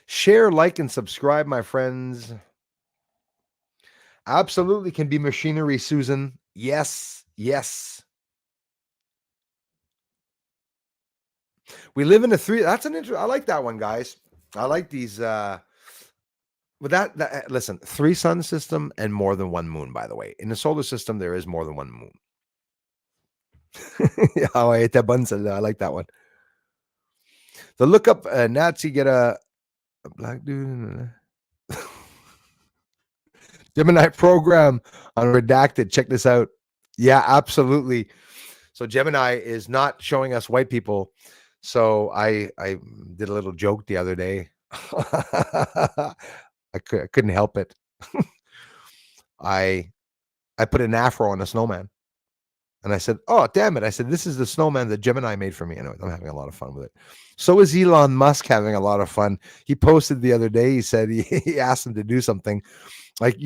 Share, like, and subscribe, my friends. Absolutely can be machinery, Susan. Yes. Yes. We live in a three. That's an interesting. I like that one, guys. I like these. With that, listen, 3 sun system and more than 1 moon, by the way. In the solar system, there is more than 1 moon. Yeah, I ate that bun. I like that one. The look up Nazi get a black dude. Gemini program on redacted. Check this out. Yeah, absolutely. So Gemini is not showing us white people. So I did a little joke the other day. I couldn't help it. I put an afro on a snowman. And I said, oh, damn it. I said, this is the snowman that Gemini made for me. Anyway, I'm having a lot of fun with it. So is Elon Musk having a lot of fun. He posted the other day, he said he asked him to do something. Like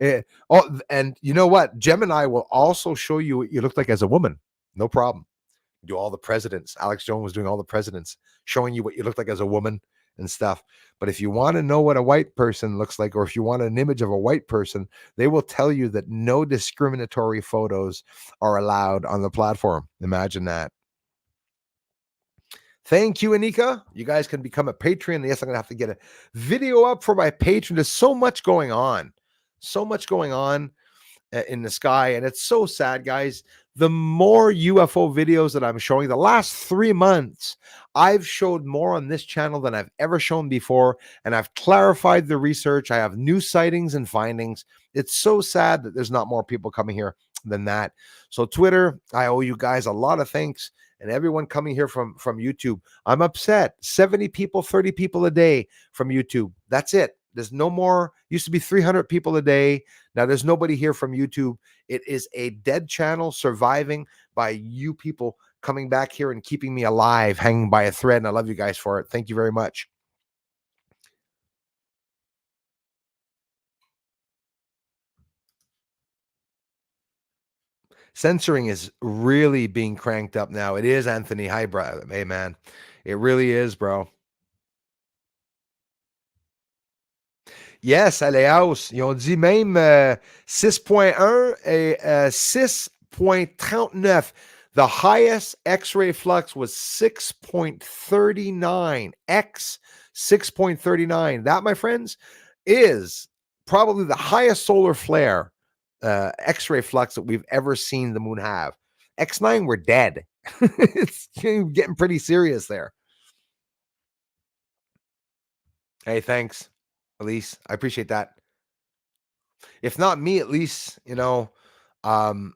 and you know what? Gemini will also show you what you look like as a woman. No problem. Do all the presidents. Alex Jones was doing all the presidents, showing you what you look like as a woman and stuff. But if you want to know what a white person looks like, or if you want an image of a white person, they will tell you that no discriminatory photos are allowed on the platform. Imagine that. Thank you, Anika. You guys can become a Patreon. Yes, I'm going to have to get a video up for my Patreon. There's so much going on. So much going on in the sky. And it's so sad, guys. The more UFO videos that I'm showing, the last 3 months, I've showed more on this channel than I've ever shown before. And I've clarified the research. I have new sightings and findings. It's so sad that there's not more people coming here than that. So Twitter, I owe you guys a lot of thanks. And everyone coming here from YouTube, I'm upset. 70 people, 30 people a day from YouTube. That's it. There's no more. Used to be 300 people a day. Now there's nobody here from YouTube. It is a dead channel surviving by you people coming back here and keeping me alive, hanging by a thread. And I love you guys for it. Thank you very much. Censoring is really being cranked up now. It is, Anthony. Hi, bro. Hey, man. It really is, bro. Yes, à Léaus. Ils ont dit même 6.1 et 6.39. The highest X-ray flux was 6.39. X 6.39. That, my friends, is probably the highest solar flare X-ray flux that we've ever seen the moon have. X9, we're dead. It's getting pretty serious there. Hey, thanks, Elise. I appreciate that. If not me, at least, um,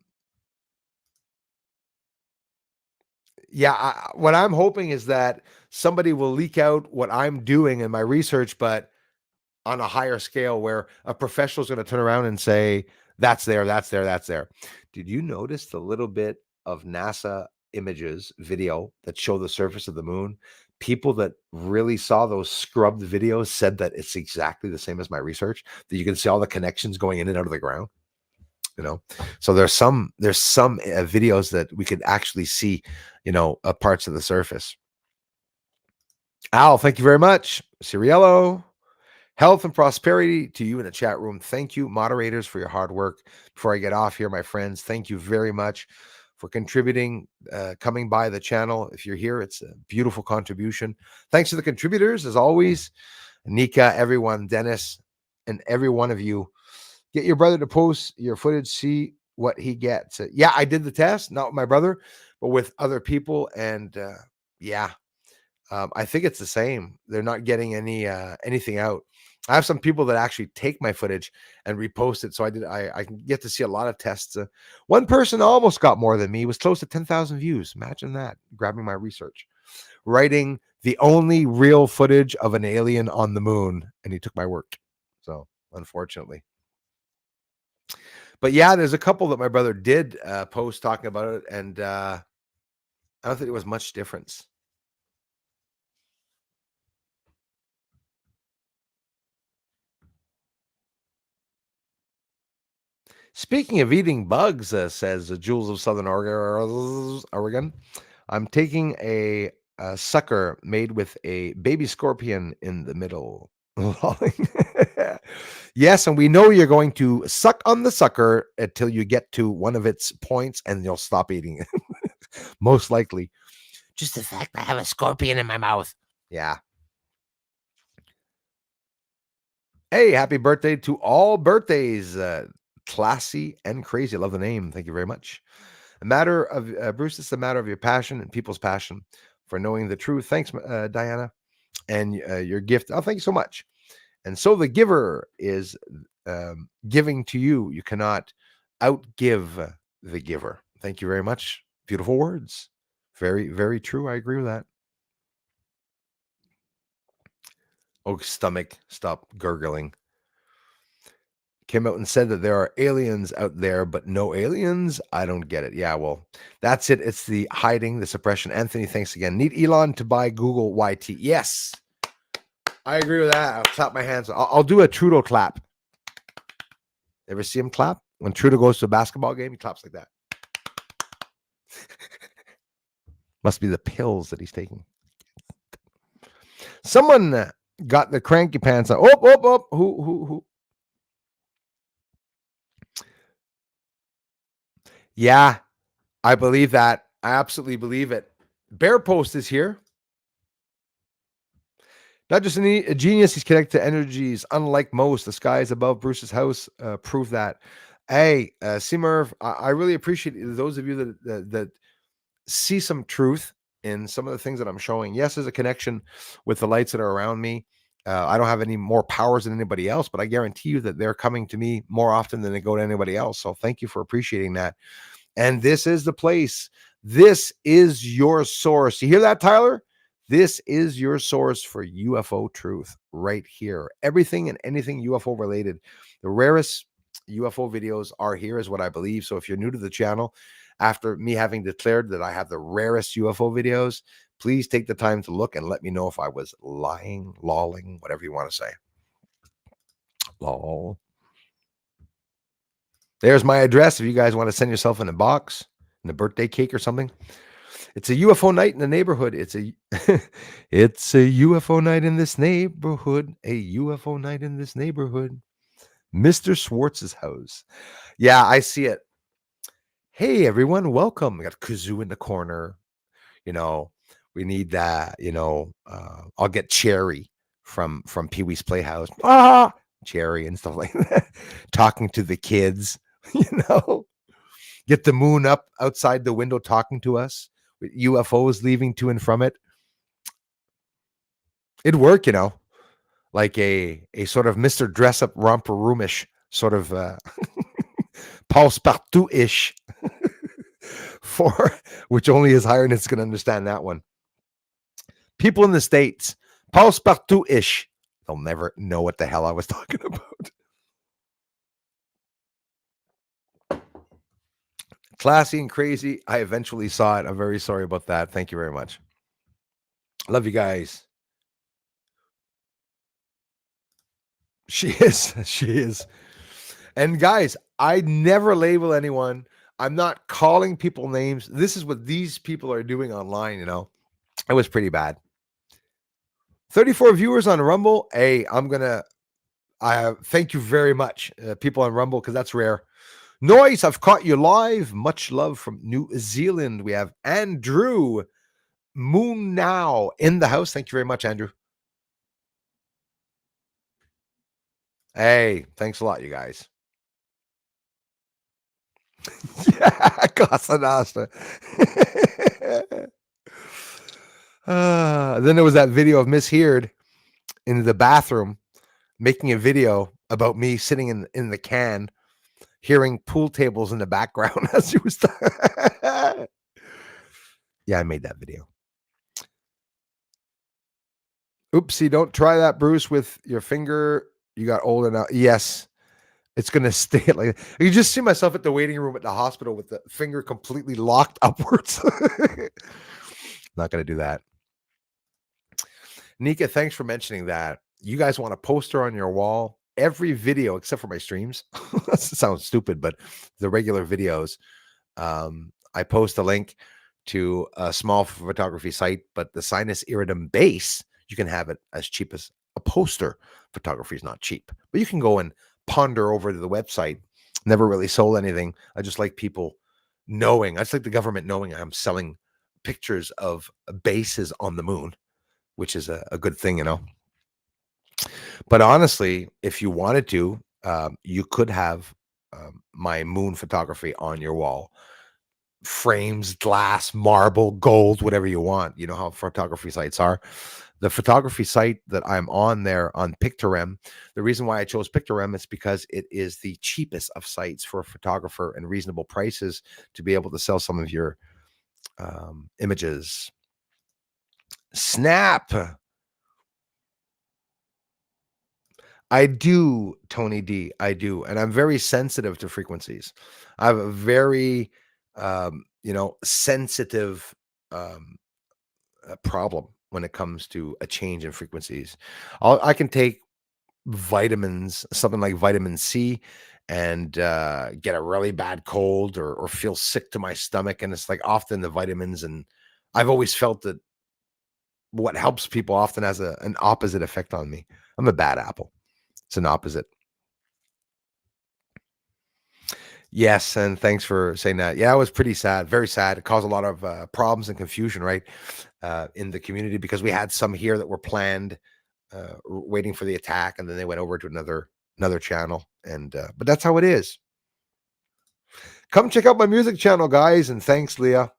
Yeah, what I'm hoping is that somebody will leak out what I'm doing in my research, but on a higher scale where a professional is going to turn around and say, that's there, that's there, that's there. Did you notice the little bit of NASA images, video that show the surface of the moon? People that really saw those scrubbed videos said that it's exactly the same as my research, that you can see all the connections going in and out of the ground. So there's some videos that we could actually see, parts of the surface. Al, thank you very much. Ciriello, health and prosperity to you in the chat room. Thank you, moderators, for your hard work. Before I get off here, my friends, thank you very much for contributing, coming by the channel. If you're here, it's a beautiful contribution. Thanks to the contributors, as always. Nika, everyone, Dennis, and every one of you. Get your brother to post your footage, see what he gets. Yeah, I did the test, not with my brother, but with other people. And yeah, I think it's the same. They're not getting anything out. I have some people that actually take my footage and repost it. So I can get to see a lot of tests. One person almost got more than me. He was close to 10,000 views. Imagine that, grabbing my research, writing the only real footage of an alien on the moon. And he took my work. So unfortunately. But yeah, there's a couple that my brother did post talking about it. And I don't think there was much difference. Speaking of eating bugs, says Jules of Southern Oregon, I'm taking a sucker made with a baby scorpion in the middle. Yes, and we know you're going to suck on the sucker until you get to one of its points and you'll stop eating it. Most likely. Just the fact that I have a scorpion in my mouth. Yeah. Hey, happy birthday to all birthdays. Classy and crazy. I love the name. Thank you very much. A matter of Bruce, it's a matter of your passion and people's passion for knowing the truth. Thanks, Diana, and your gift. Oh, thank you so much. And so the giver is giving to you. You cannot outgive the giver. Thank you very much. Beautiful words. Very, very true. I agree with that. Oh, stomach, stop gurgling. Came out and said that there are aliens out there, but no aliens. I don't get it. Yeah, well, that's it. It's the hiding, the suppression. Anthony, thanks again. Need Elon to buy Google YT. Yes, I agree with that. I'll clap my hands. I'll do a Trudeau clap. Ever see him clap? When Trudeau goes to a basketball game, he claps like that. Must be the pills that he's taking. Someone got the cranky pants on. Oh. Who? Yeah, I believe that. I absolutely believe it. Bear Post is here. Not just a genius, he's connected to energies unlike most. The skies above Bruce's house prove that. Hey, Seamerv, I really appreciate those of you that see some truth in some of the things that I'm showing. Yes, there's a connection with the lights that are around me. I don't have any more powers than anybody else, but I guarantee you that they're coming to me more often than they go to anybody else. So thank you for appreciating that. And this is the place. This is your source. You hear that, Tyler? This is your source for UFO truth right here. Everything and anything UFO related. The rarest UFO videos are here, is what I believe. So if you're new to the channel, after me having declared that I have the rarest UFO videos, please take the time to look and let me know if I was lying, lolling, whatever you want to say. Lol. There's my address if you guys want to send yourself in a box, in a birthday cake or something. It's a UFO night in the neighborhood. It's a UFO night in this neighborhood. A UFO night in this neighborhood. Mr. Schwartz's house. Yeah, I see it. Hey, everyone, welcome. We got Kazoo in the corner. We need that. I'll get Cherry from Pee-wee's Playhouse. Cherry and stuff like that. Talking to the kids, Get the moon up outside the window talking to us. With UFOs leaving to and from it. It'd work, like a sort of Mr. Dress-Up Romper Roomish sort of Paul Spartout-ish for which only His Highness can understand that one. People in the States, passe partout ish. They'll never know what the hell I was talking about. Classy and crazy. I eventually saw it. I'm very sorry about that. Thank you very much. Love you guys. She is. She is. And guys, I never label anyone. I'm not calling people names. This is what these people are doing online, you know. It was pretty bad. 34 viewers on Rumble. Hey, I thank you very much, people on Rumble, because that's rare. Noise, I've caught you live. Much love from New Zealand. We have Andrew Moon Now in the house. Thank you very much, Andrew. Hey, thanks a lot, you guys. Yeah, Casa Nostra. Then there was that video of Miss Heard in the bathroom making a video about me sitting in the can, hearing pool tables in the background as she was. Yeah, I made that video. Oopsie, don't try that, Bruce, with your finger. You got old enough. Yes, it's going to stay like that. You just see myself at the waiting room at the hospital with the finger completely locked upwards. Not going to do that. Nika, thanks for mentioning that. You guys want a poster on your wall? Every video, except for my streams, that sounds stupid, but the regular videos, I post a link to a small photography site, but the sinus iridum base, you can have it as cheap as a poster. Photography is not cheap, but you can go and ponder over to the website. Never really sold anything. I just like people knowing. I just like the government knowing I'm selling pictures of bases on the moon, which is a good thing, you know. But honestly, if you wanted to, you could have my moon photography on your wall. Frames, glass, marble, gold, whatever you want. You know how photography sites are. The photography site that I'm on there on Pictorem, the reason why I chose Pictorem is because it is the cheapest of sites for a photographer and reasonable prices to be able to sell some of your images. Snap. I do, Tony D. I do. And I'm very sensitive to frequencies. I have a very, sensitive problem when it comes to a change in frequencies. I can take vitamins, something like vitamin C, and get a really bad cold or feel sick to my stomach. And it's like often the vitamins. And I've always felt that what helps people often has an opposite effect on me. I'm a bad apple. It's an opposite. Yes, and thanks for saying that. Yeah, it was pretty sad, very sad. It caused a lot of problems and confusion, right, in the community because we had some here that were planned, waiting for the attack, and then they went over to another channel. And but that's how it is. Come check out my music channel, guys, and thanks, Leah,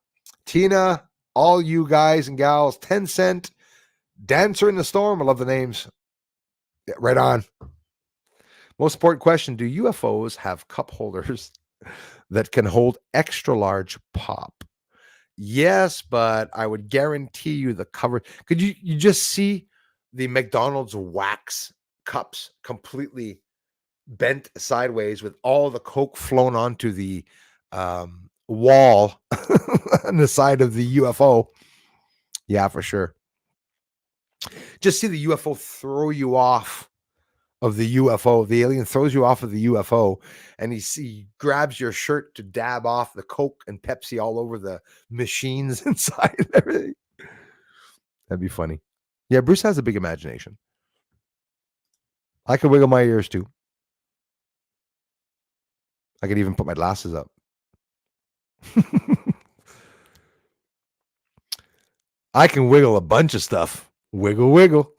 Tina, all you guys and gals. 10 Cent, Dancer in the Storm. I love the names. Yeah, right on. Most important question: do UFOs have cup holders that can hold extra large pop? Yes, but I would guarantee you the cover. Could you just see the McDonald's wax cups completely bent sideways with all the Coke flown onto the wall on the side of the UFO? Yeah, for sure. Just see the UFO throw you off of the UFO. The alien throws you off of the UFO, and he grabs your shirt to dab off the Coke and Pepsi all over the machines inside and everything. That'd be funny. Yeah, Bruce has a big imagination. I could wiggle my ears too. I could even put my glasses up. I can wiggle a bunch of stuff. Wiggle, wiggle.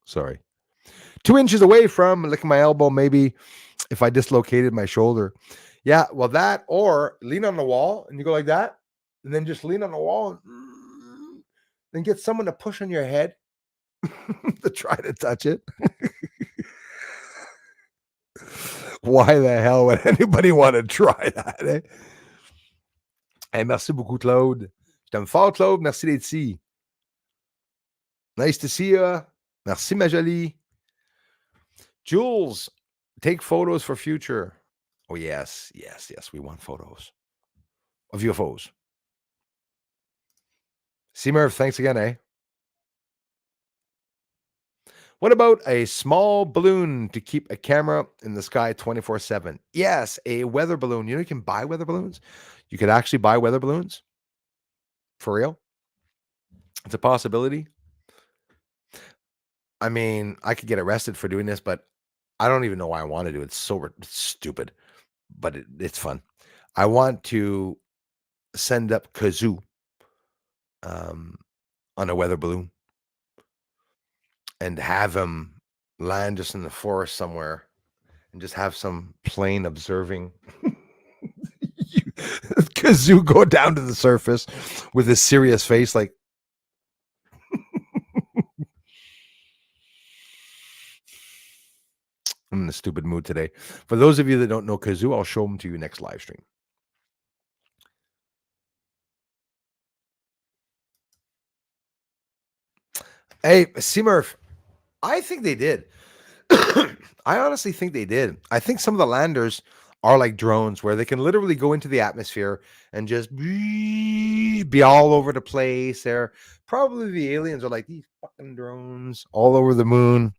Sorry. 2 inches away from licking my elbow, maybe if I dislocated my shoulder. Yeah, well, that or lean on the wall and you go like that, and then just lean on the wall and then get someone to push on your head to try to touch it. Why the hell would anybody want to try that? Eh? Hey, merci beaucoup, Claude. Je t'aime fort, Claude. Merci d'être ici. Nice to see you. Merci, ma jolie. Jules, take photos for future. Oh, yes, yes, yes. We want photos of UFOs. C Murph, thanks again, eh? What about a small balloon to keep a camera in the sky 24/7? Yes, a weather balloon. You know, you can buy weather balloons. You could actually buy weather balloons for real. It's a possibility. I mean, I could get arrested for doing this, but I don't even know why I want to do it. It's stupid, but it's fun. I want to send up Kazoo um, on a weather balloon and have him land just in the forest somewhere and just have some plane observing Kazoo go down to the surface with a serious face like, I'm in a stupid mood today. For those of you that don't know Kazoo, I'll show them to you next live stream. Hey, Seamurph, I think they did. I honestly think they did. I think some of the landers are like drones where they can literally go into the atmosphere and just be all over the place. They're probably the aliens are like these fucking drones all over the moon.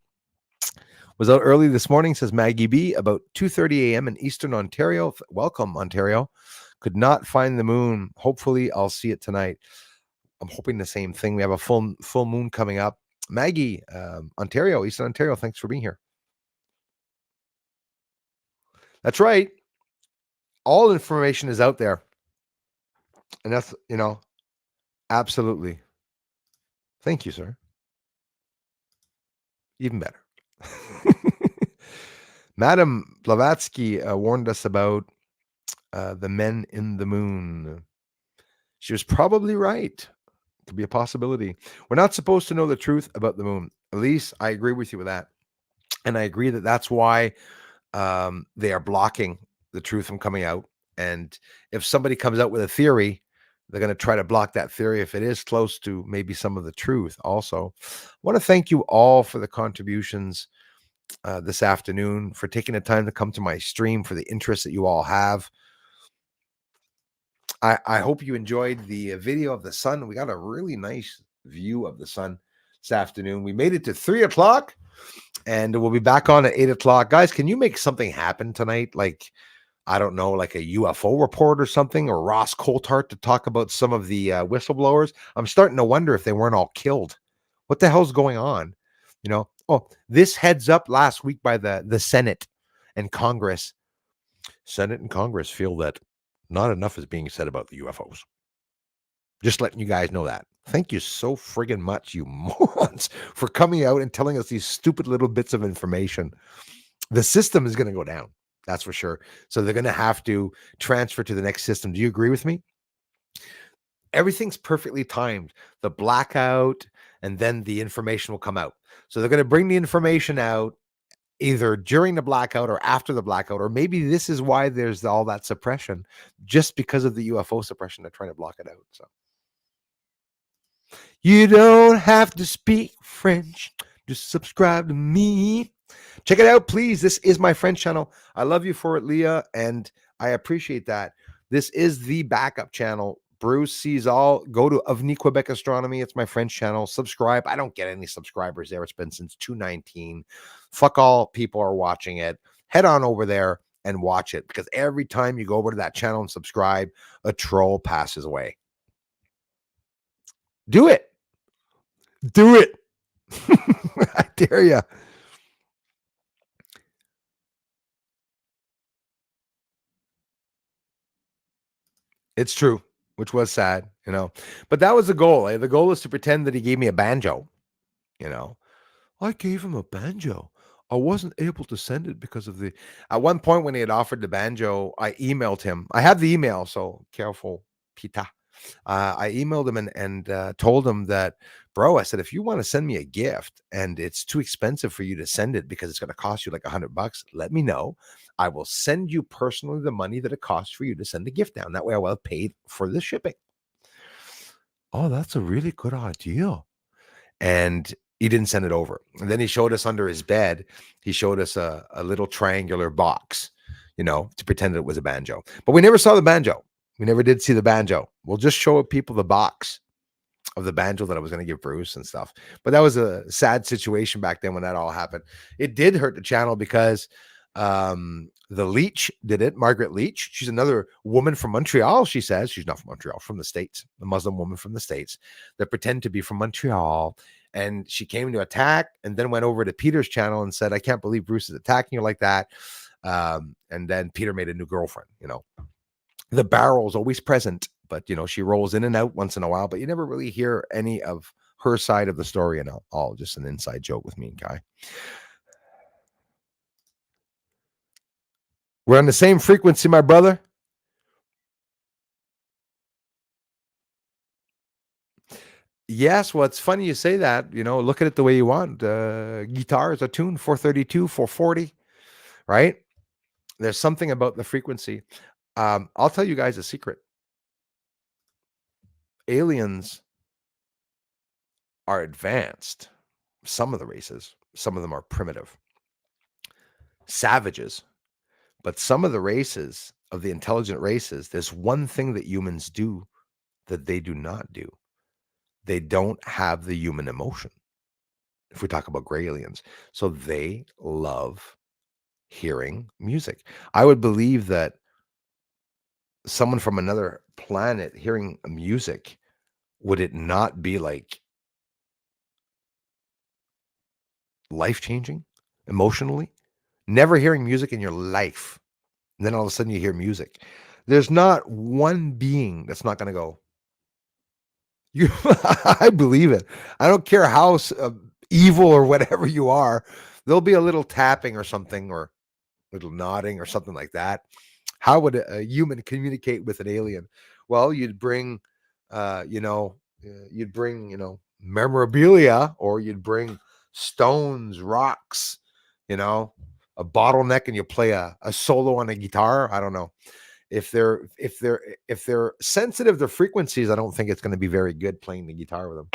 Was out early this morning, says Maggie B, about 2:30 a.m. in Eastern Ontario. Welcome, Ontario. Could not find the moon. Hopefully, I'll see it tonight. I'm hoping the same thing. We have a full moon coming up. Maggie, Ontario, Eastern Ontario. Thanks for being here. That's right. All information is out there, and that's absolutely. Thank you, sir. Even better. Madam Blavatsky warned us about the men in the moon. She was probably right. Could be a possibility. We're not supposed to know the truth about the moon. At least I agree with you with that. And I agree that that's why they are blocking the truth from coming out. And if somebody comes out with a theory, they're going to try to block that theory if it is close to maybe some of the truth. Also, I want to thank you all for the contributions this afternoon, for taking the time to come to my stream, for the interest that you all have. I hope you enjoyed the video of the sun. We got a really nice view of the sun this afternoon. We made it to 3:00 and we'll be back on at 8:00. Guys, can you make something happen tonight? Like, I don't know, like a UFO report or something, or Ross Coulthart to talk about some of the whistleblowers. I'm starting to wonder if they weren't all killed. What the hell's going on? Oh, this heads up last week by the Senate and Congress. Senate and Congress feel that not enough is being said about the UFOs. Just letting you guys know that. Thank you so friggin' much, you morons, for coming out and telling us these stupid little bits of information. The system is going to go down. That's for sure. So they're going to have to transfer to the next system. Do you agree with me? Everything's perfectly timed. The blackout, and then the information will come out. So they're going to bring the information out either during the blackout or after the blackout, or maybe this is why there's all that suppression, just because of the UFO suppression. They're trying to block it out. So you don't have to speak French. Just subscribe to me. Check it out, please. This is my French channel. I love you for it, Leah, and I appreciate that. This is the backup channel. Bruce sees all. Go to Avenue Quebec Astronomy. It's my French channel. Subscribe. I don't get any subscribers there. It's been since 2019. Fuck all people are watching it. Head on over there and watch it, because every time you go over to that channel and subscribe, a troll passes away. Do it. Do it. I dare you. It's true, which was sad, but that was the goal. The goal is to pretend that he gave me a banjo, you know. I gave him a banjo. I wasn't able to send it because of at one point when he had offered the banjo, I emailed him. I have the email, so careful, Pita. I emailed him and told him that, bro, I said, if you want to send me a gift and it's too expensive for you to send it because it's going to cost you like $100, let me know. I will send you personally the money that it costs for you to send the gift down. That way I will have paid for the shipping. Oh, that's a really good idea. And he didn't send it over. And then he showed us under his bed, he showed us a little triangular box, to pretend it was a banjo. But we never saw the banjo. We never did see the banjo. We'll just show people the box of the banjo that I was going to give Bruce and stuff. But that was a sad situation back then when that all happened. It did hurt the channel because the Leech did it. Margaret Leech. She's another woman from Montreal. She says she's not from Montreal, from the States, a Muslim woman from the States that pretend to be from Montreal. And she came to attack and then went over to Peter's channel and said, I can't believe Bruce is attacking you like that. And then Peter made a new girlfriend. The barrel's always present, but she rolls in and out once in a while, but you never really hear any of her side of the story, and all just an inside joke with me and Kai. We're on the same frequency, my brother. Yes, well, it's funny you say that. Look at it the way you want. Guitar is a tune, 432, 440, right? There's something about the frequency. I'll tell you guys a secret. Aliens are advanced. Some of the races, some of them are primitive, savages. But some of the races, of the intelligent races, there's one thing that humans do that they do not do. They don't have the human emotion. If we talk about gray aliens, so they love hearing music. I would believe that someone from another planet hearing music, would it not be like life-changing emotionally? Never hearing music in your life. And then all of a sudden you hear music. There's not one being that's not going to go, I believe it. I don't care how evil or whatever you are. There'll be a little tapping or something, or a little nodding or something like that. How would a human communicate with an alien? Well, you'd bring, memorabilia, or you'd bring stones, rocks, a bottleneck, and you play a solo on a guitar. I don't know. If they're sensitive to frequencies, I don't think it's going to be very good playing the guitar with them.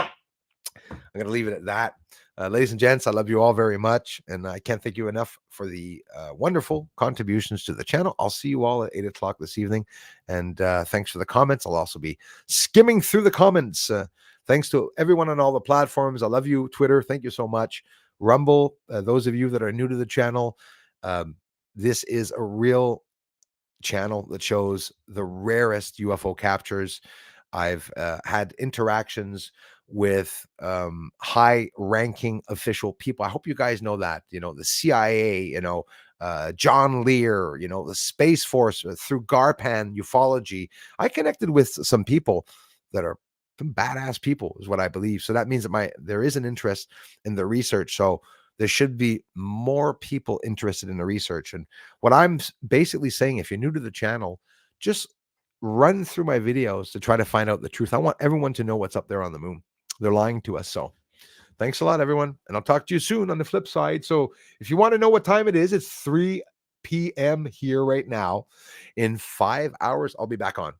I'm going to leave it at that. Ladies and gents, I love you all very much, and I can't thank you enough for the wonderful contributions to the channel. I'll see you all at 8 o'clock this evening, and thanks for the comments. I'll also be skimming through the comments. Thanks to everyone on all the platforms. I love you, Twitter. Thank you so much. Rumble, those of you that are new to the channel, this is a real channel that shows the rarest UFO captures. I've had interactions with high-ranking official people. I hope you guys know that. The CIA, John Lear, the Space Force, through Garpan ufology. I connected with some people that are some badass people, is what I believe. So that means that there is an interest in the research. So there should be more people interested in the research. And what I'm basically saying, if you're new to the channel, just run through my videos to try to find out the truth. I want everyone to know what's up there on the moon. They're lying to us. So thanks a lot, everyone. And I'll talk to you soon on the flip side. So if you want to know what time it is, it's 3 p.m. here right now. In 5 hours, I'll be back on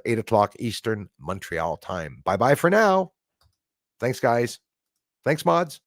8 o'clock Eastern Montreal time. Bye-bye for now. Thanks, guys. Thanks, mods.